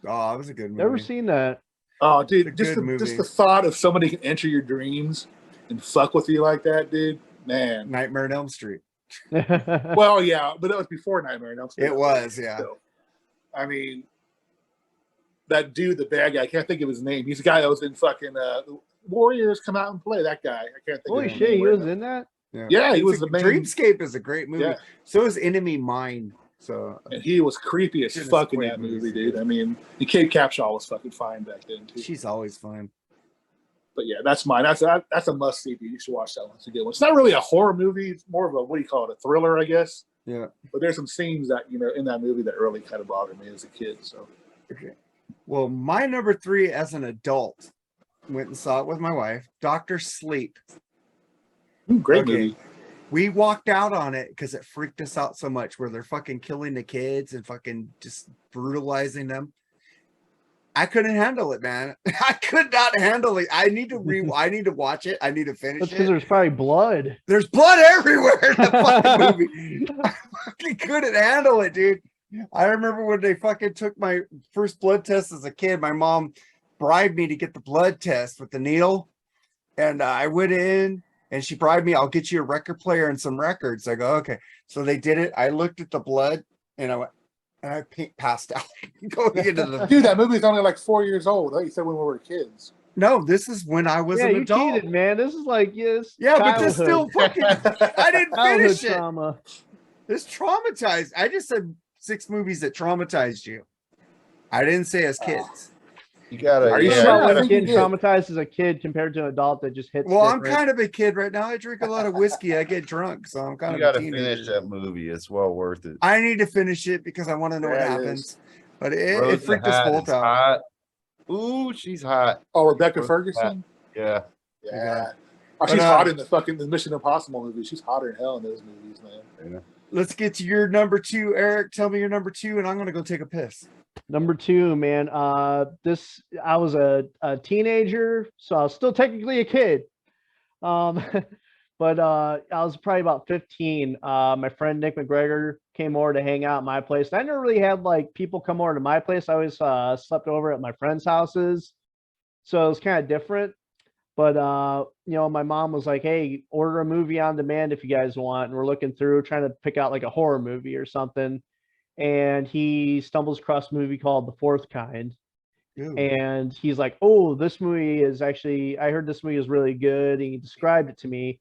Oh, that was a good movie. Never seen that. Oh, dude, It's a just good movie. the thought of somebody can enter your dreams and fuck with you like that, dude, Man. Nightmare on Elm Street. Well, yeah, but that was before Nightmare on Elm Street. It was, yeah. So, I mean, that dude, the bad guy, I can't think of his name. He's the guy that was in fucking Warriors Come Out and Play. That guy. I can't think Holy of his shit, name. he was in that? Yeah, he was the main. Dreamscape is a great movie. Yeah. So is Enemy Mine. So And he was creepy as Goodness, fuck in great that movies. movie, dude. I mean, the Kate Capshaw was fucking fine back then too. she's always fun. But yeah, that's mine. That's a must see. You should watch that one. It's a good one. It's not really a horror movie. It's more of a, what do you call it, a thriller, I guess. Yeah. But there's some scenes that, you know, in that movie that really kind of bothered me as a kid. So Okay. Well, my number 3 as an adult, went and saw it with my wife, Dr. Sleep. great Okay. movie. We walked out on it because it freaked us out so much, where they're fucking killing the kids and fucking just brutalizing them. I couldn't handle it, man. I could not handle it. I need to watch it. I need to finish That's because it. there's probably blood. There's blood everywhere in the fucking movie. I fucking couldn't handle it, dude. I remember when they fucking took my first blood test as a kid, my mom bribed me to get the blood test with the needle. And I went in and she bribed me, I'll get you a record player and some records. I go, okay. So they did it. I looked at the blood and I went, and I passed out going into the. Dude, that movie's only like 4 years old. Like you said, when we were kids. No, this is when I was Yeah, an you adult. cheated, man. This is like, yes. Yeah, but this still fucking. I didn't childhood finish it. trauma. It's traumatized. I just said 6 movies that traumatized you. I didn't say as kids. You gotta. Are you What sure? about I like think you getting did. traumatized as a kid compared to an adult that just hits Well, I'm different? kind of a kid right now. I drink a lot of whiskey. I get drunk, so I'm kind You of gotta a teenager. finish that movie. It's well worth it. I need to finish it because I want to know what Yeah, it happens. is. But it Rosa freaked us Hot both is out. hot. Ooh, she's hot. Oh, Rebecca What's Ferguson? Yeah. Yeah. Oh, But, she's hot in the Mission Impossible movie. She's hotter than hell in those movies, man. Let's get to your number 2, Eric. Tell me your number 2, and I'm gonna go take a piss. Number 2, man. I was a teenager, so I was still technically a kid. But I was probably about 15. My friend Nick McGregor came over to hang out at my place. I never really had like people come over to my place. I always slept over at my friends' houses, so it was kind of different. But you know, my mom was like, "Hey, order a movie on demand if you guys want." And we're looking through, trying to pick out like a horror movie or something. And he stumbles across a movie called The Fourth Kind. Ew. And he's like, "Oh, this movie is actually, I heard this movie is really good." And he described it to me.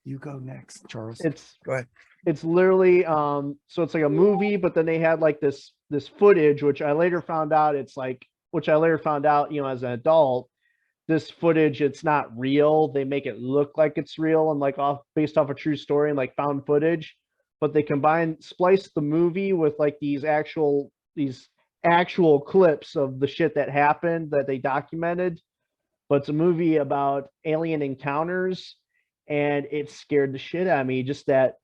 You go next, Charles. It's Go ahead. It's literally so it's like a movie, but then they had like this footage, which I later found out, you know, as an adult, this footage, it's not real. They make it look like it's real and like based off a true story and like found footage, but they splice the movie with like these actual clips of the shit that happened that they documented. But it's a movie about alien encounters, and it scared the shit out of me. Just that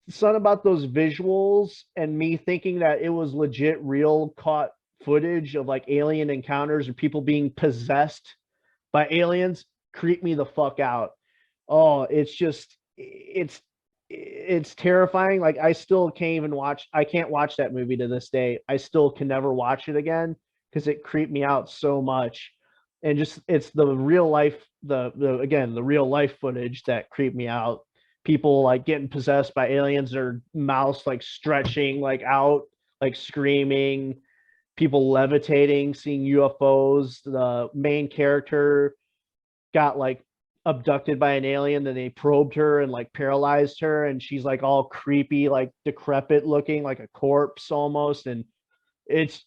something about those visuals and me thinking that it was legit real caught footage of like alien encounters and people being possessed by aliens creep me the fuck out. Oh, it's terrifying. Like I still can't watch that movie to this day. I still can never watch it again because it creeped me out so much. And just it's the real life, the real life footage that creeped me out. People like getting possessed by aliens, their mouths like stretching like out, like screaming, people levitating, seeing UFOs. The main character got like abducted by an alien, then they probed her and like paralyzed her, and she's like all creepy, like decrepit looking, like a corpse almost. And it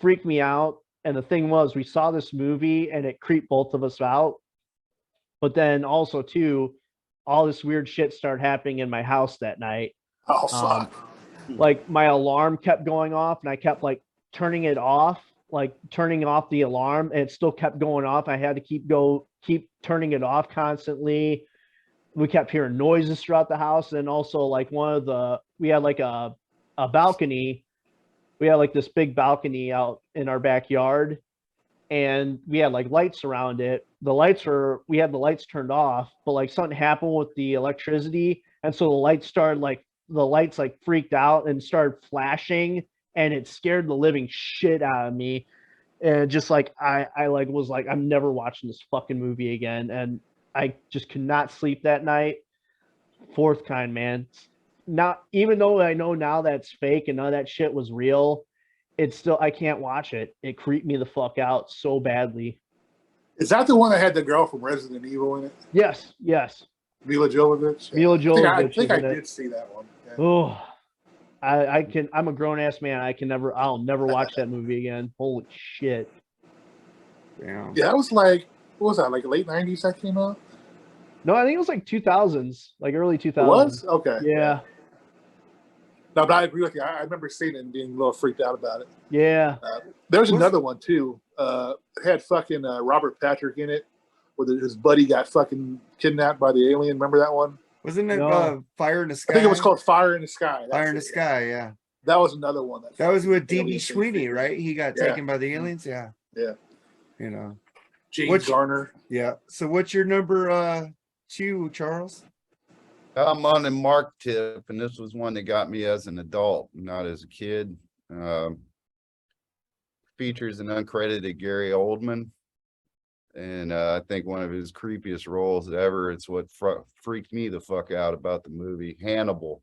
freaked me out. And the thing was, we saw this movie and it creeped both of us out. But then also too, all this weird shit started happening in my house that night. Oh, fuck. Like my alarm kept going off and I kept like turning it off, like turning off the alarm, and it still kept going off. I had to keep turning it off constantly. We kept hearing noises throughout the house. And also like we had like a balcony. We had like this big balcony out in our backyard, and we had like lights around it. We had the lights turned off, but like something happened with the electricity. And so the lights like freaked out and started flashing, and it scared the living shit out of me. And just like, I like was like, I'm never watching this fucking movie again. And I just could not sleep that night. fourth kind, man. Not even though I know now that's fake and none of that shit was real, it's still I can't watch it. It creeped me the fuck out so badly. Is that the one that had the girl from Resident Evil in it? Yes, yes. Mila Jovovich? Mila Jovovich I think I is in it. did see that one. Yeah. Oh, I'm a grown ass man. I'll never watch that movie again. Holy shit. Yeah. Yeah, that was like, what was that, like late 90s that came out? No, I think it was like 2000s, like early 2000s. It was? Okay. Yeah. No, but I agree with you. I remember seeing it and being a little freaked out about it. Yeah. There was another one too. It had fucking Robert Patrick in it, where his buddy got fucking kidnapped by the alien. Remember that one? Wasn't it No. Fire in the Sky? I think it was called Fire in the Sky. Fire in the That's it. Sky, yeah. That was another one. That was with alien D.B. thing. Sweeney, right? He got Yeah. taken by the aliens, yeah. Yeah. You know. James Garner. Yeah. So what's your number 2, Charles? I'm on the Mark tip, and this was one that got me as an adult, not as a kid. Features an uncredited Gary Oldman, and I think one of his creepiest roles ever. It's what freaked me the fuck out about the movie Hannibal.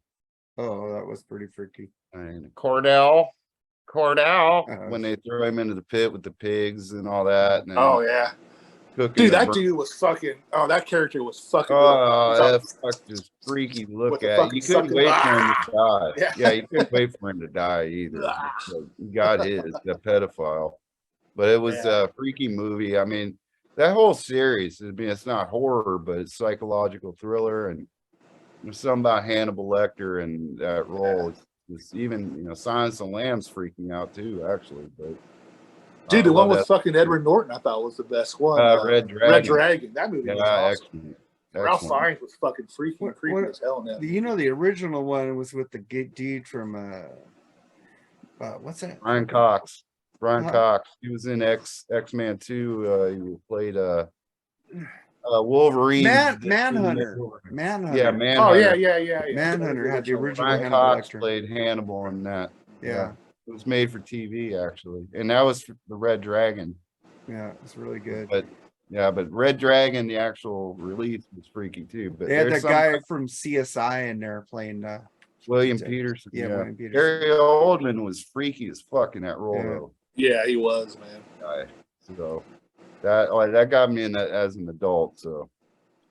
Oh, that was pretty freaky. And Cordell, when they throw him into the pit with the pigs and all that. And Oh yeah. Dude, that dude was fucking. Oh, that character was fucking. Oh, that fuck just freaky look at. You couldn't wait for him to die. Yeah, you couldn't wait for him to die either. He got his, the pedophile. But it was a freaky movie. I mean, that whole series. I mean, it's not horror, but it's psychological thriller, and there's something about Hannibal Lecter and that role. It's even Silence of the Lambs freaked me out too, actually. But dude, the one with fucking Edward Norton, I thought was the best one. Red Dragon. Red Dragon. That movie was awesome. Excellent. Ralph Fiennes was fucking freaky as hell in that. The original one was with the dude from what's that? Brian Cox. Cox. He was in X-Men 2. He played Wolverine. Manhunter. Yeah, Manhunter. Oh yeah. Manhunter had the original Brian Hannibal Cox Lecter. played Hannibal in that. Yeah. It was made for TV actually, and that was the Red Dragon. Yeah, it's really good. But Red Dragon, the actual release was freaky too. But They had that guy from CSI in there playing William Peterson. Yeah, William Peterson. Gary Oldman was freaky as fuck in that role though. Yeah, he was, man. So that got me in that as an adult. So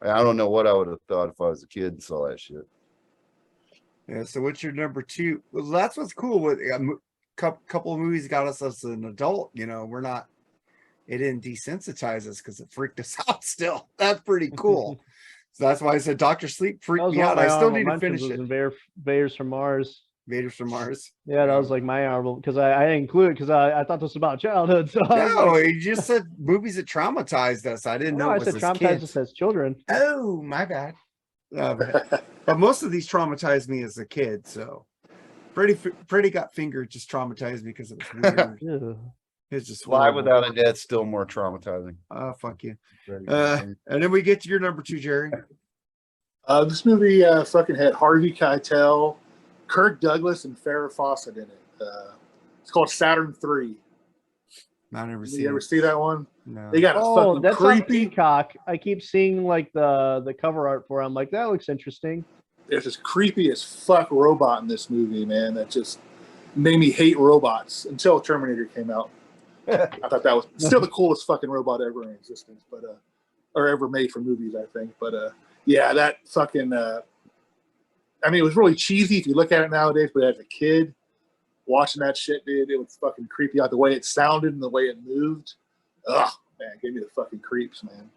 I don't know what I would have thought if I was a kid and saw that shit. Yeah. So what's your number 2? Well, that's what's cool with couple of movies got us as an adult. We're not. It didn't desensitize us because it freaked us out. Still, that's pretty cool. So that's why I said Dr. Sleep freaked me out. I still need to finish it. Invaders from Mars. Invaders from Mars. Yeah, that was like my honorable because I didn't include it because I thought this was about childhood. So no, you just said movies that traumatized us. I didn't know. I said traumatized us as children. Oh, my bad. But most of these traumatized me as a kid. So Freddy Got Fingered just traumatized me because it was weird. It's just Live Without a Death still more traumatizing. Fuck you. And then we get to your number 2, Jerry. This movie fucking had Harvey Keitel, Kirk Douglas, and Farrah Fawcett in it. It's called Saturn 3. I never seen. You ever see that one? No. They got a fucking that's creepy. on Peacock. I keep seeing like the cover art for it. I'm like, that looks interesting. There's this creepy as fuck robot in this movie, man. That just made me hate robots until Terminator came out. I thought that was still the coolest fucking robot ever in existence, but or ever made for movies, I think. But yeah, that fucking. I mean, it was really cheesy if you look at it nowadays, but as a kid watching that shit, dude, it was fucking creepy out the way it sounded and the way it moved. Ugh, man, it gave me the fucking creeps, man.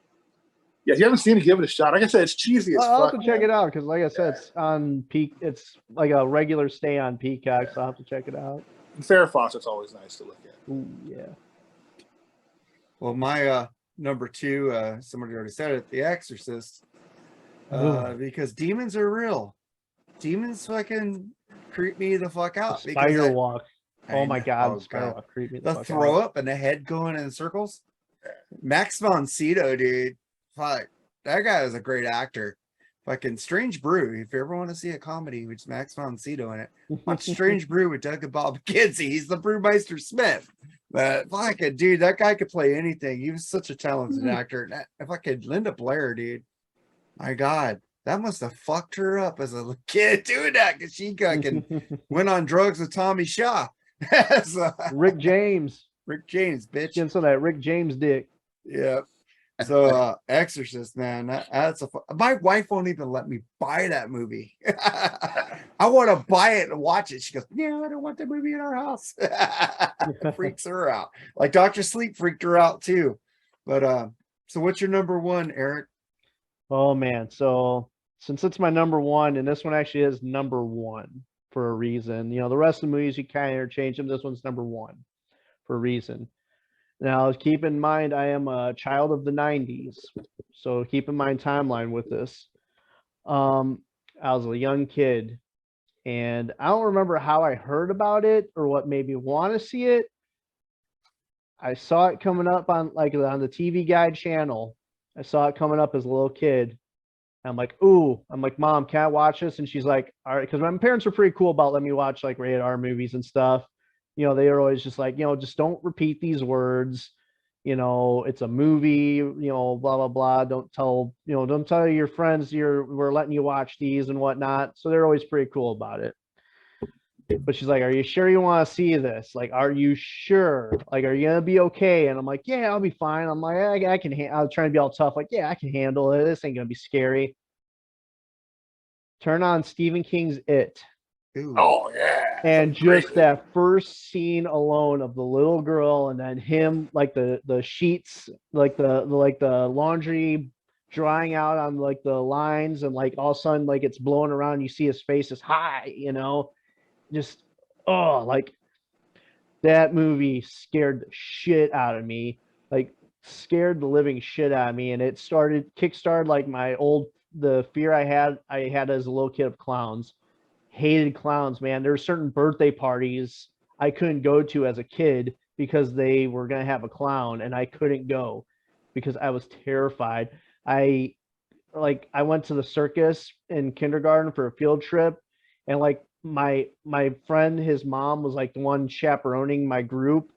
Yeah, if you haven't seen it, give it a shot. Like I said, it's cheesy as I'll fuck. have to check it out because, like I said, it's on Peak. It's like a regular stay on Peacock, so I'll have to check it out. And Farrah Fawcett's always nice to look at. Ooh, yeah. Well, my number 2, somebody already said it, The Exorcist, because demons are real. Demons fucking creep me the fuck out. Spider walk. Oh my god, Spider walk creep me the fuck throw out. up and the head going in circles. Max von Sydow, dude. Fuck, that guy is a great actor. Fucking Strange Brew. If you ever want to see a comedy with Max von Sydow in it, watch Strange Brew with Doug and Bob McKenzie. He's the Brewmeister Smith. But fucking dude, that guy could play anything. He was such a talented actor. If I could, Linda Blair, dude. My God, that must have fucked her up as a kid doing that because she went on drugs with Tommy Shaw. So, Rick James. Rick James, bitch. Getting some of that Rick James dick. Yeah. So Exorcist, man, that's my wife won't even let me buy that movie. I want to buy it and watch it. She goes, yeah, I don't want the movie in our house. It freaks her out. Like Dr. Sleep freaked her out too. But so what's your number one, Eric? Oh man. So since it's my number one, and this one actually is number one for a reason. You know, the rest of the movies you kind of interchange them. This one's number one for a reason. Now, keep in mind, I am a child of the 90s. So keep in mind timeline with this. I was a young kid, and I don't remember how I heard about it or what made me want to see it. I saw it coming up on the TV Guide channel. I saw it coming up as a little kid. I'm like, ooh, I'm like, Mom, can I watch this? And she's like, all right, because my parents were pretty cool about letting me watch like rated R movies and stuff. You know, they were always just like, you know, just don't repeat these words. You know, it's a movie, you know, blah, blah, blah. Don't tell your friends we're letting you watch these and whatnot. So they're always pretty cool about it. But she's like, are you sure you want to see this? Like, are you sure? Like, are you going to be okay? And I'm like, yeah, I'll be fine. I'm like, I can, I was trying to be all tough. Like, yeah, I can handle it. This ain't going to be scary. Turn on Stephen King's It. Ooh. Oh yeah. And just that first scene alone of the little girl and then him, like the sheets, like the laundry drying out on like the lines, and like all of a sudden like it's blowing around, you see his face is high, you know, just like that movie scared the shit out of me, like scared the living shit out of me. And it kickstarted like the fear I had as a little kid of clowns. Hated clowns, man. There were certain birthday parties I couldn't go to as a kid because they were going to have a clown, and I couldn't go because I was terrified. I went to the circus in kindergarten for a field trip, and like my friend, his mom was like the one chaperoning my group.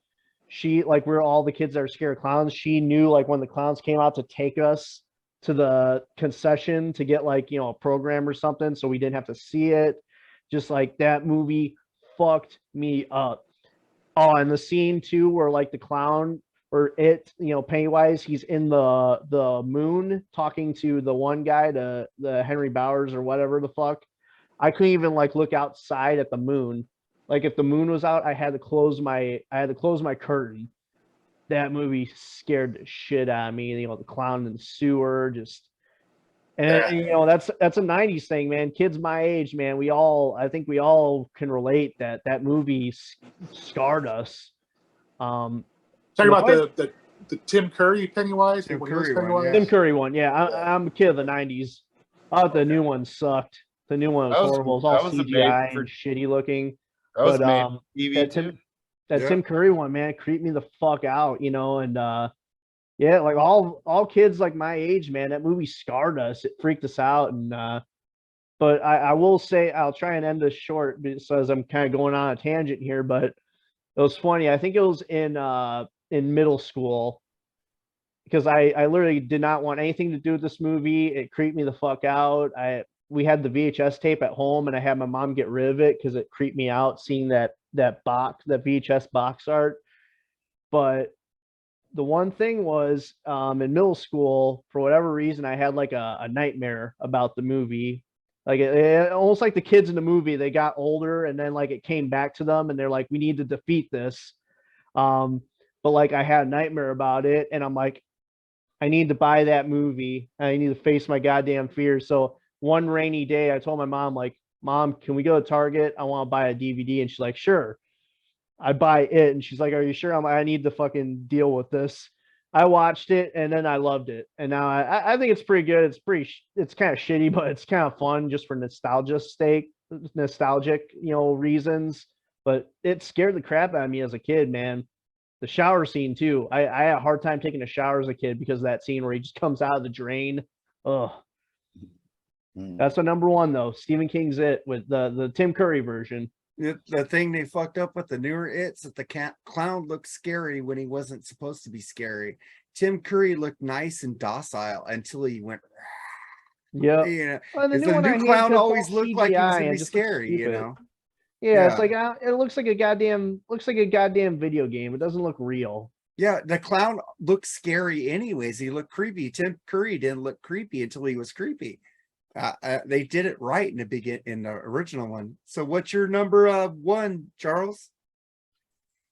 She, like, we're all the kids that are scared of clowns. She knew like when the clowns came out to take us to the concession to get like, you know, a program or something, so we didn't have to see it. Just like that movie fucked me up. Oh, and the scene too where like the clown or it, you know, Pennywise, he's in the moon talking to the one guy, the Henry Bowers or whatever the fuck. I couldn't even like look outside at the moon. Like if the moon was out, I had to close my curtain. That movie scared the shit out of me. You know, the clown in the sewer, just. And you know, that's a 90s thing, man. Kids my age, man, I think we all can relate that movie scarred us. Talking about the Tim Curry Pennywise. Tim when he was Curry one, Pennywise? yeah. Tim Curry one, yeah. I'm a kid of the 90s. I thought the new one sucked. The new one was horrible. It was all CGI and shitty looking. That was But made for TV too. Yeah. Tim Curry one, man, creeped me the fuck out, you know. And yeah, like all kids like my age, man, that movie scarred us. It freaked us out. And but I will say, I'll try and end this short because I'm kind of going on a tangent here, but it was funny. I think it was in middle school, because I literally did not want anything to do with this movie. It creeped me the fuck out. We had the VHS tape at home, and I had my mom get rid of it because it creeped me out seeing that VHS box art. But the one thing was, in middle school, for whatever reason, I had like a nightmare about the movie. Like it almost like the kids in the movie, they got older and then like it came back to them and they're like, we need to defeat this. But like I had a nightmare about it, and I'm like, I need to buy that movie. I need to face my goddamn fears. So one rainy day, I told my mom, like, Mom, can we go to Target? I want to buy a DVD. And she's like, sure. I buy it, and she's like, are you sure? I'm like, I need to fucking deal with this. I watched it, and then I loved it, and now I think it's pretty good. It's kind of shitty, but it's kind of fun just for nostalgic, you know, reasons. But it scared the crap out of me as a kid, man. The shower scene too. I had a hard time taking a shower as a kid because of that scene where he just comes out of the drain. Ugh. That's the number one though. Stephen King's It, with the Tim Curry version. The thing they fucked up with the newer It's that the clown looked scary when he wasn't supposed to be scary. Tim Curry looked nice and docile until he went. Yeah. You know, Well, the is new the one I new hate clown 'cause it's always all looked like he was CGI gonna be and just looks scary, you stupid. know? Yeah, it's Yeah. like it looks like a goddamn video game. It doesn't look real. Yeah, the clown looked scary anyways. He looked creepy. Tim Curry didn't look creepy until he was creepy. They did it right in the original one. So what's your number one, Charles?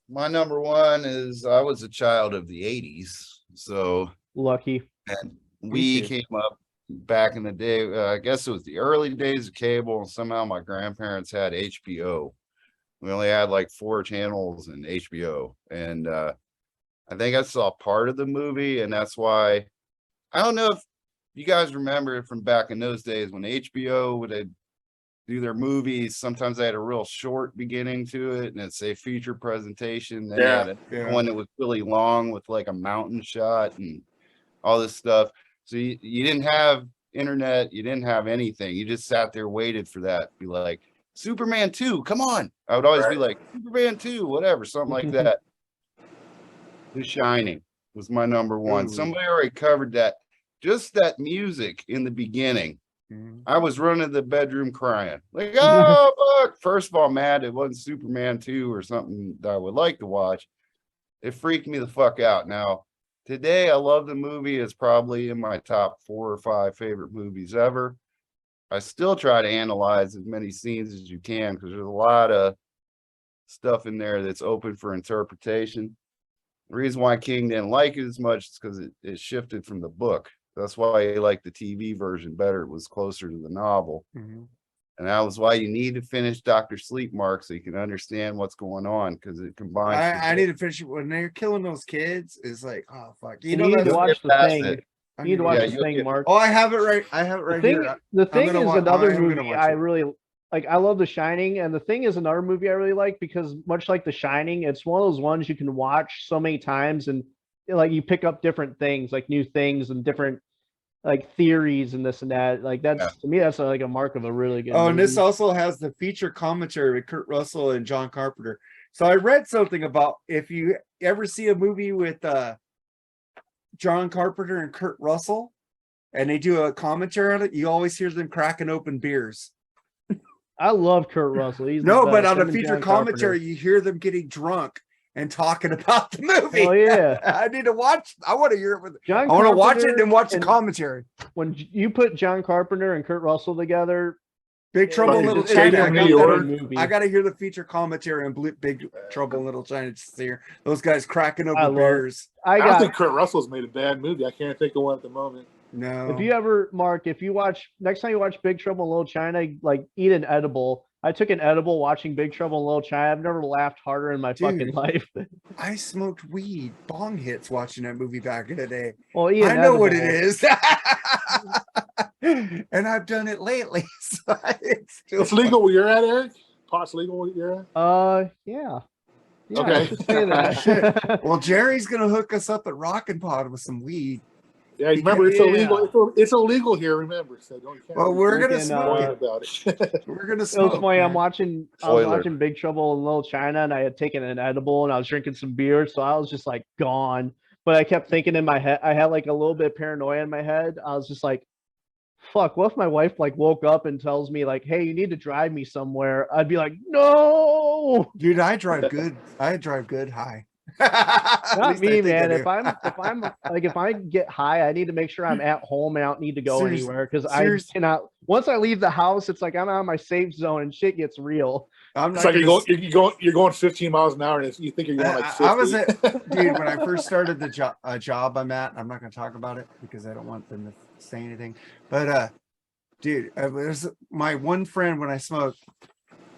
My number one is I was a child of the 80s. So Lucky. and Me we too. came up back in the day. I guess it was the early days of cable, and somehow my grandparents had HBO. We only had like 4 channels in HBO, and I think I saw part of the movie, and that's why I don't know if you guys remember from back in those days when HBO would do their movies. Sometimes they had a real short beginning to it, and it's a feature presentation. Then they had one that was really long with like a mountain shot and all this stuff. So you didn't have internet, you didn't have anything. You just sat there, waited for that. Be like, Superman 2, come on. I would always be like, Superman 2, whatever, something like that. The Shining was my number one. Ooh. Somebody already covered that. Just that music in the beginning. I was running the bedroom crying. Like, oh, fuck. First of all, mad it wasn't Superman 2 or something that I would like to watch. It freaked me the fuck out. Now, today, I love the movie. It's probably in my top 4 or 5 favorite movies ever. I still try to analyze as many scenes as you can because there's a lot of stuff in there that's open for interpretation. The reason why King didn't like it as much is because it shifted from the book. That's why he liked the TV version better. It was closer to the novel. And that was why you need to finish Dr. Sleep, Mark, so you can understand what's going on, because it combines. I need to finish it when they're killing those kids. It's like, oh fuck. You need to watch the thing. You need to watch the thing, Mark. Oh, I have it right. I have it right here. The thing is another movie I it. really like. I love The Shining, and The Thing is another movie I really like because much like The Shining, it's one of those ones you can watch so many times and like you pick up different things, like new things and different like theories and this and that. Like that's to me, that's like a mark of a really good movie. And this also has the feature commentary with Kurt Russell and John Carpenter. So I read something about if you ever see a movie with John Carpenter and Kurt Russell and they do a commentary on it, you always hear them cracking open beers. I love Kurt Russell. He's but on a feature commentary, you hear them getting drunk and talking about the movie. Oh yeah, I need to watch. I want to hear it with John. I want to watch it and watch the commentary. When you put John Carpenter and Kurt Russell together, Big Trouble in Little China. I got to hear the feature commentary on Big Trouble in Little China. Just hear those guys cracking open beers. I don't think Kurt Russell's made a bad movie. I can't think of one at the moment. No. If you ever, Mark, if you watch next time you watch Big Trouble in Little China, like eat an edible. I took an edible watching Big Trouble in Little China. I've never laughed harder in my fucking life. I smoked weed, bong hits watching that movie back in the day. Well, I know what it is. And I've done it lately. So it's legal where you're at, Eric? Pot's legal where you're at? Yeah. Okay. Well, Jerry's gonna hook us up at Rockin' Pod with some weed. Yeah, remember it's illegal. It's illegal here. Remember, so we're gonna smoke about it. We're gonna smoke. It was funny. I was watching Big Trouble in Little China, and I had taken an edible, and I was drinking some beer, so I was just like gone. But I kept thinking in my head, I had like a little bit of paranoia in my head. I was just like, "Fuck! What if my wife like woke up and tells me like, hey, you need to drive me somewhere?" I'd be like, "No, dude, I drive good. I drive good high." Not me, man. If I get high, I need to make sure I'm at home and I don't need to go anywhere because I cannot. Once I leave the house, it's like I'm out of my safe zone and shit gets real. It's like you're going 15 miles an hour and you think you're going like 50. I was dude when I first started the job I'm at. I'm not going to talk about it because I don't want them to say anything. But dude, it was my one friend when I smoked.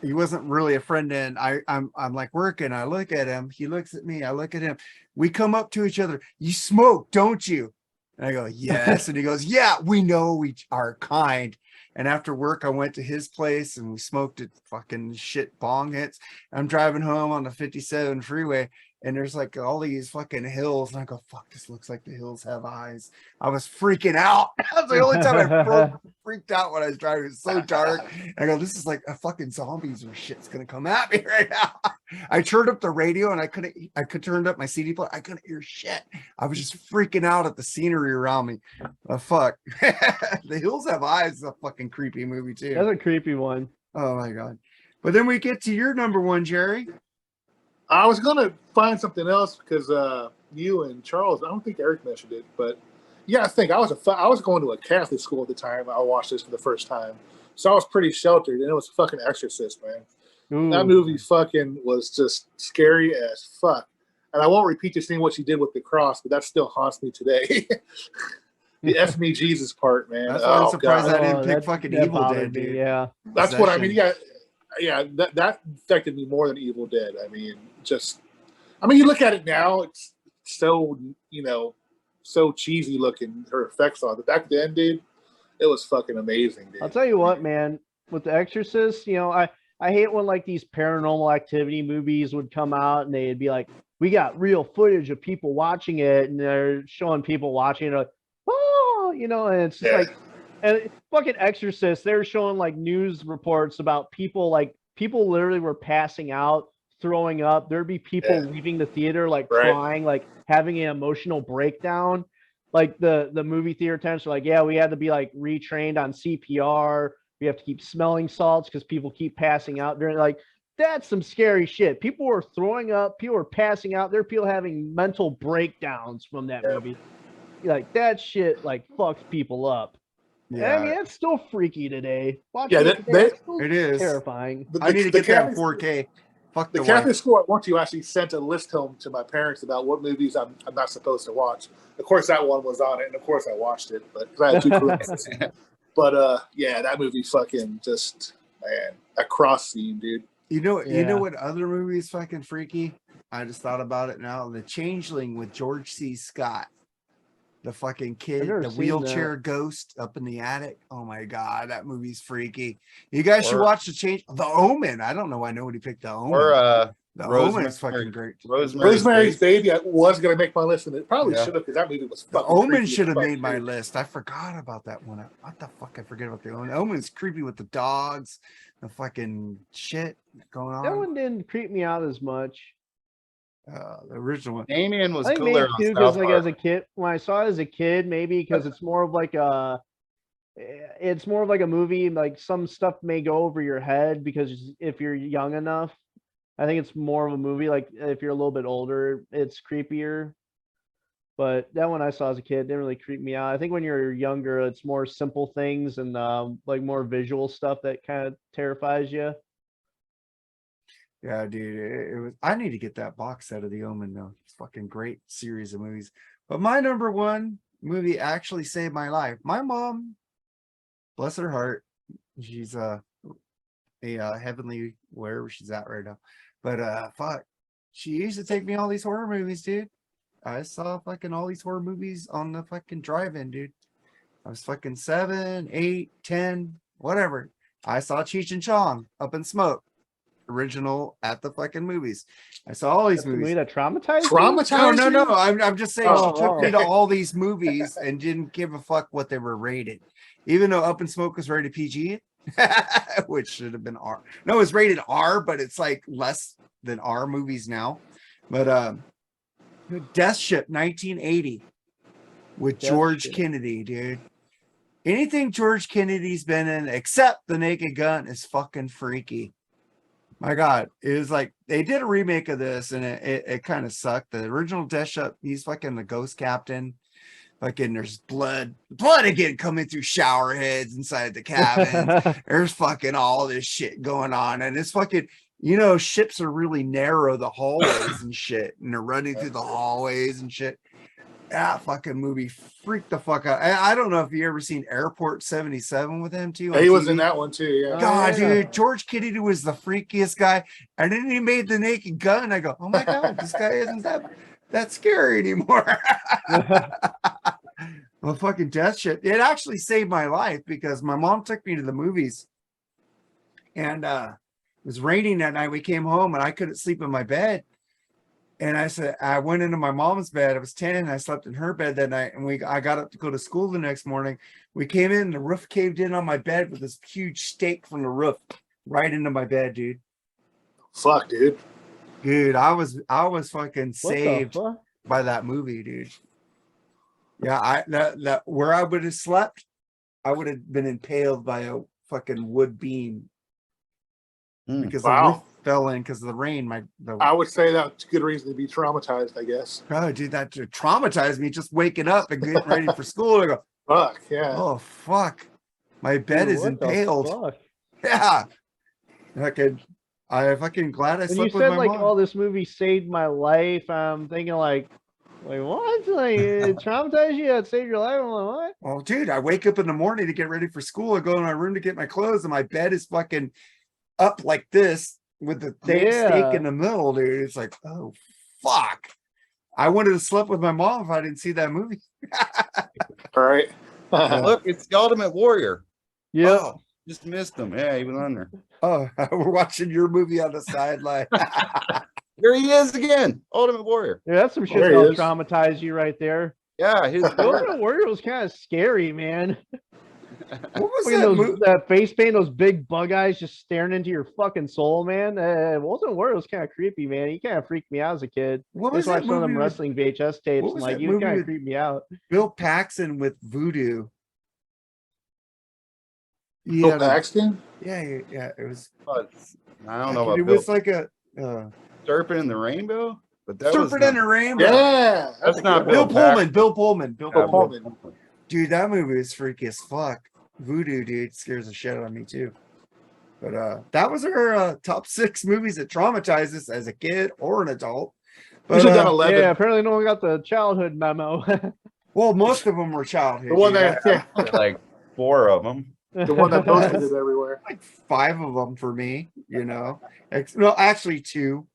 He wasn't really a friend, and I'm like working. I look at him. He looks at me. I look at him. We come up to each other. You smoke, don't you? And I go, yes. And he goes, yeah, we know we are kind. And after work, I went to his place and we smoked it. Fucking shit bong hits. I'm driving home on the 57 freeway, and there's like all these fucking hills. And I go, fuck, this looks like the hills have eyes. I was freaking out. That was the only time I freaked out when I was driving. It was so dark. And I go, this is like a fucking zombies or shit's going to come at me right now. I turned up the radio and I could turn up my CD player. I couldn't hear shit. I was just freaking out at the scenery around me. Fuck. The Hills Have Eyes is a fucking creepy movie too. That's a creepy one. Oh my God. But then we get to your number one, Jerry. I was gonna find something else because you and Charles, I don't think Eric mentioned it, but yeah, I was going to a Catholic school at the time. I watched this for the first time, so I was pretty sheltered, and it was fucking Exorcist, man. Ooh. That movie fucking was just scary as fuck. And I won't repeat the scene what she did with the cross, but that still haunts me today. The F me Jesus part, man. That's why I'm surprised God. I didn't pick fucking that Evil bothered Dead, me, dude. Yeah. That's what I mean. Yeah, that affected me more than Evil Dead. I mean, you look at it now, it's so, so cheesy looking, her effects on it. Back then, dude, it was fucking amazing, dude. I'll tell you what, man, with The Exorcist, I hate when like these paranormal activity movies would come out and they'd be like, we got real footage of people watching it, and they're showing people watching it like, oh, and it's just like, and fucking Exorcist, they were showing like news reports about people literally were passing out, throwing up. There'd be people leaving the theater like crying, like having an emotional breakdown. Like the movie theater attendants were like, yeah, we had to be like retrained on CPR. We have to keep smelling salts because people keep passing out. They're like, that's some scary shit. People were throwing up. People were passing out. There are people having mental breakdowns from that movie. Like that shit like fucks people up. Yeah. I mean, it's still freaky today. Watching it is terrifying. I need to get that in 4K. Fuck the Catholic school I went to actually sent a list home to my parents about what movies I'm not supposed to watch. Of course, that one was on it, and of course, I watched it. But I had two classes. But yeah, that movie fucking just, man, that cross scene, dude. You know what other movie is fucking freaky? I just thought about it now. The Changeling with George C. Scott. The fucking kid, the wheelchair ghost up in the attic. Oh my God, that movie's freaky. You guys should watch The Omen. I don't know why nobody picked The Omen. Or The Omen is fucking great. Rosemary's Baby was going to make my list, and it probably should have because that movie was fucking The Omen should have made my list. I forgot about that one. What the fuck? I forget about The Omen. The Omen's creepy with the dogs, the fucking shit going on. That one didn't creep me out as much. The original one. Damien was I think cool there maybe because like as a kid, when I saw it as a kid, maybe because it's more of like a movie. Like some stuff may go over your head because if you're young enough, I think it's more of a movie. Like if you're a little bit older, it's creepier. But that one I saw as a kid didn't really creep me out. I think when you're younger, it's more simple things and like more visual stuff that kind of terrifies you. Yeah, dude, it was. I need to get that box set of The Omen though. It's a fucking great series of movies. But my number one movie actually saved my life. My mom, bless her heart, she's a heavenly wherever she's at right now. But fuck, she used to take me all these horror movies, dude. I saw fucking all these horror movies on the fucking drive-in, dude. I was fucking 7, 8, 10, whatever. I saw Cheech and Chong, Up in Smoke. Original at the fucking movies. I saw all these movies. The movie that traumatized? No. I'm just saying she took me to all these movies and didn't give a fuck what they were rated. Even though Up in Smoke was rated PG, which should have been R. No, it's rated R, but it's like less than R movies now. But Death Ship 1980 with George Kennedy, dude. Anything George Kennedy's been in except The Naked Gun is fucking freaky. My God, it was like they did a remake of this and it kind of sucked. The original Death Ship, he's fucking the ghost captain. Fucking there's blood again coming through shower heads inside the cabin. There's fucking all this shit going on. And it's fucking, ships are really narrow, the hallways and shit. And they're running through the hallways and shit. That fucking movie freaked the fuck out. I don't know if you ever seen Airport 77 with him too. He was in that one too. Yeah. God, dude, George Kennedy was the freakiest guy, and then he made The Naked Gun. I go, oh my God, this guy isn't that scary anymore. Well, fucking Death Ship. It actually saved my life because my mom took me to the movies, and it was raining that night. We came home, and I couldn't sleep in my bed. And I went into my mom's bed. I was 10 and I slept in her bed that night. And I got up to go to school the next morning. We came in, the roof caved in on my bed with this huge stake from the roof right into my bed, dude. Fuck, dude. Dude, I was fucking What the saved fuck? by that movie, dude. Yeah, that where I would have slept, I would have been impaled by a fucking wood beam because the roof Wow. fell in because of the rain. I would say that's a good reason to be traumatized, I guess. Oh, dude, that traumatized me just waking up and getting ready for school. I go, Fuck, yeah. oh fuck, my bed Dude, is what the impaled. fuck? Yeah, I fucking glad I When you slept with said my like, mom. "Oh, this movie saved my life," I'm thinking like what? Like it traumatized you? It saved your life? I'm like, what? Well, dude, I wake up in the morning to get ready for school. I go in my room to get my clothes, and my bed is fucking up like this with the steak Yeah. in the middle, dude. It's like, oh fuck. I wanted to sleep with my mom if I didn't see that movie. All right. Look, it's the Ultimate Warrior. Yep. Oh, Just missed him. Yeah, he was on there. oh, we're watching your movie on the sideline. There he is again. Ultimate Warrior. Yeah, that's some shit There he that'll is. traumatize you right there. Yeah, his The Ultimate Warrior was kind of scary, man. What was Fucking that those movie? that face paint, those big bug eyes just staring into your fucking soul, man. Ultimate Warrior was kind of creepy, man. He kind of freaked me out as a kid. What I was used to that watch some of them movie with wrestling VHS tapes, what and was like that he would movie kind of with creep me out. Bill Paxton with Voodoo? He Bill had Paxton? yeah. It was. I don't know It about was Bill like a Serpent in the Rainbow, but that was Serpent not, in the Rainbow. Yeah. that's a not good Bill one. Paxton. Pullman. Bill Yeah, Pullman. Dude, that movie is freaky as fuck. Voodoo, dude, scares the shit out of me too. But that was our top 6 movies that traumatized us as a kid or an adult. We should have done But 11. Yeah, apparently no one got the childhood memo. well, most of them were childhood. The one dude. that, yeah, like 4 of them. the one that posted it everywhere. Like 5 of them for me, No, actually 2.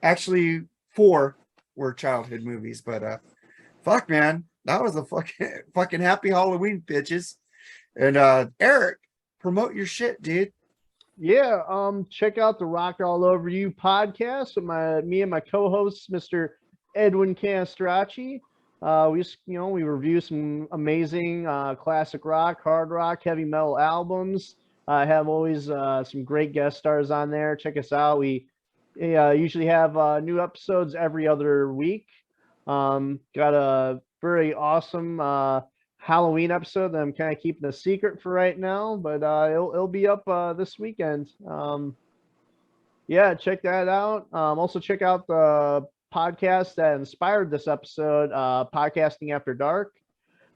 Actually 4 were childhood movies, but fuck man, that was a fucking happy Halloween, bitches. And Eric, promote your shit, dude. Yeah, check out the Rock All Over You podcast with me and my co-host, Mr. Edwin Castracci. We review some amazing classic rock, hard rock, heavy metal albums. I have always some great guest stars on there. Check us out. We usually have new episodes every other week. Got a very awesome Halloween episode that I'm kind of keeping a secret for right now, but it'll be up this weekend. Yeah, check that out. Also check out the podcast that inspired this episode, Podcasting After Dark.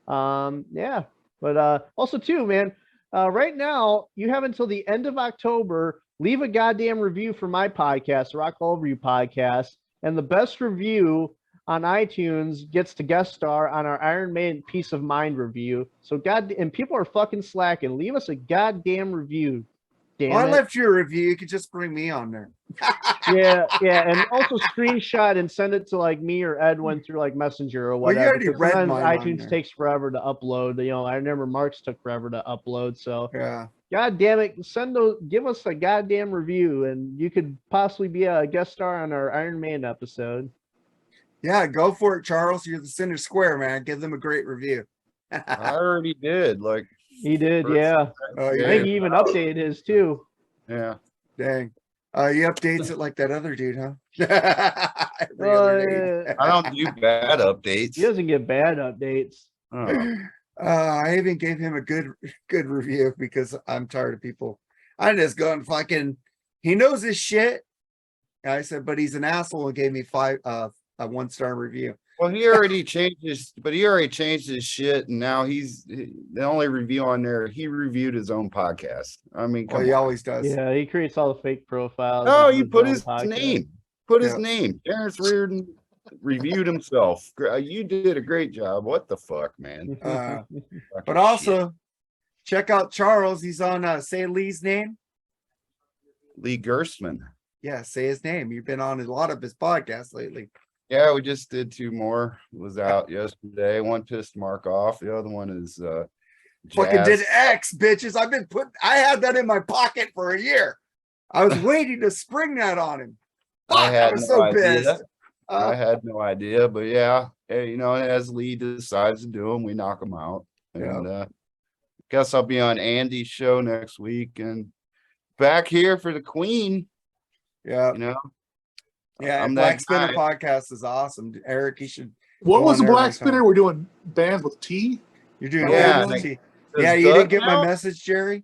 Yeah, but also too, man, right now you have until the end of October. Leave a goddamn review for my podcast, the Rock All Over You podcast, and the best review on iTunes gets to guest star on our Iron Maiden Peace of Mind review. So and people are fucking slacking. Leave us a goddamn review. Damn I it. left you a review. You could just bring me on there. Yeah, and also screenshot and send it to like me or Edwin through like Messenger or Well, you whatever. already Because read sometimes mine on iTunes there. takes forever to upload. I remember Mark's took forever to upload. So Yeah. God damn it, give us a goddamn review, and you could possibly be a guest star on our Iron Man episode. Yeah, go for it, Charles. You're the center square, man. Give them a great review. I already did. Like He did, first- yeah. Oh, I yeah. think he even updated his too. Yeah. Dang. He updates it like that other dude, huh? Every Well, other day. I don't do bad updates. he doesn't get bad updates. Oh. I even gave him a good review because I'm tired of people. I just going fucking. He knows his shit. I said, but he's an asshole and gave me a 1-star review. Well, he already changed his shit, and now he's the only review on there. He reviewed his own podcast. I mean, Well, come he on. always does. Yeah, he creates all the fake profiles. No, and he his put own his podcast. name. Put his Yeah. name. Terrence Reardon reviewed himself. You did a great job. What the fuck, man? But Fucking also check out Charles. He's on say Lee's name. shit. Lee Gerstmann. Yeah, say his name. You've been on a lot of his podcasts lately. Yeah, we just did 2 more. Was out yesterday. One pissed Mark off. The other one is Fucking Jazz. did X, bitches. I had that in my pocket for a year. I was waiting to spring that on him. Fuck, I was so pissed. I had no idea, but yeah, hey, as Lee decides to do them, we knock them out. And guess I'll be on Andy's show next week and back here for the Queen. Yeah. Yeah, I'm Black that Spinner guy. podcast is awesome. Eric, you should. What go was on the there Black every time. Spinner? We're doing bands with T. You're doing Yeah, ADT. Does Yeah, you Doug didn't get my count? message, Jerry.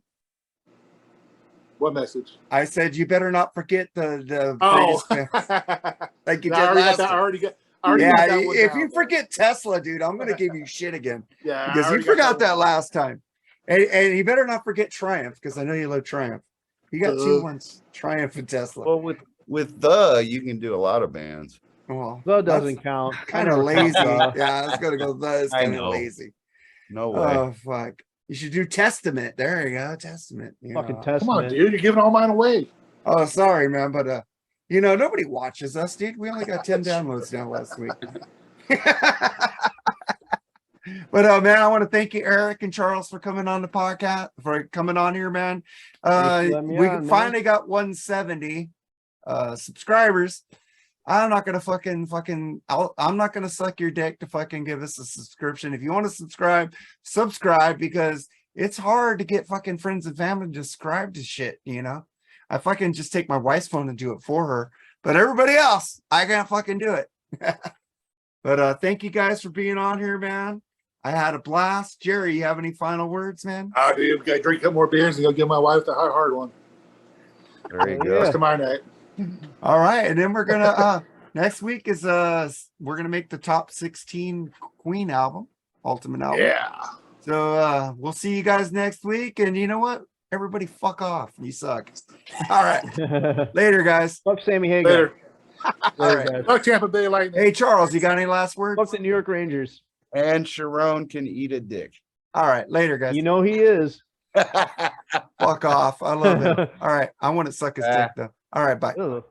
What message? I said you better not forget the Oh, greatest band, like you No, did I already got last that. I time. already got. I already Yeah, got that one if down, you though. forget Tesla, dude, I'm gonna give you shit again Yeah, I because you already got forgot that one. last time. And you better not forget Triumph because I know you love Triumph. You got two ones, Triumph and Tesla. Well, with you can do a lot of bands. Well, The doesn't count. I kind of never count lazy. the. Yeah, I was gonna go. That is I kind of know. lazy. No way. Oh fuck! You should do Testament. There you go, Testament. You Fucking know. Testament. Come on, dude. You're giving all mine away. Oh, sorry, man, but nobody watches us, dude. We only got 10 downloads now last week. But man, I want to thank you, Eric and Charles, for coming on the podcast, for coming on here, man. Thanks for letting me We on, man. finally got 170 subscribers. I'm not gonna I'm not gonna suck your dick to fucking give us a subscription. If you want to subscribe because it's hard to get fucking friends and family to subscribe to shit, I fucking just take my wife's phone and do it for her. But everybody else, I can't fucking do it. But thank you guys for being on here, man. I had a blast. Jerry, you have any final words, man? Dude, gotta drink a couple more beers and go give my wife the hard one. There you Oh, go. yeah. Rest of my night. All right, and then we're gonna next week is we're gonna make the top 16 Queen album, Ultimate album. Yeah. So we'll see you guys next week. And you know what? Everybody fuck off. You suck. All right. Later, guys. Fuck Sammy Hagar. Later. All right. guys. Fuck Tampa Bay Lightning. Hey, Charles, you got any last words? Fuck the New York Rangers. And Sharon can eat a dick. All right. Later, guys. You know he is. Fuck off. I love him. All right. I want to suck his dick, though. All right. Bye. Ugh.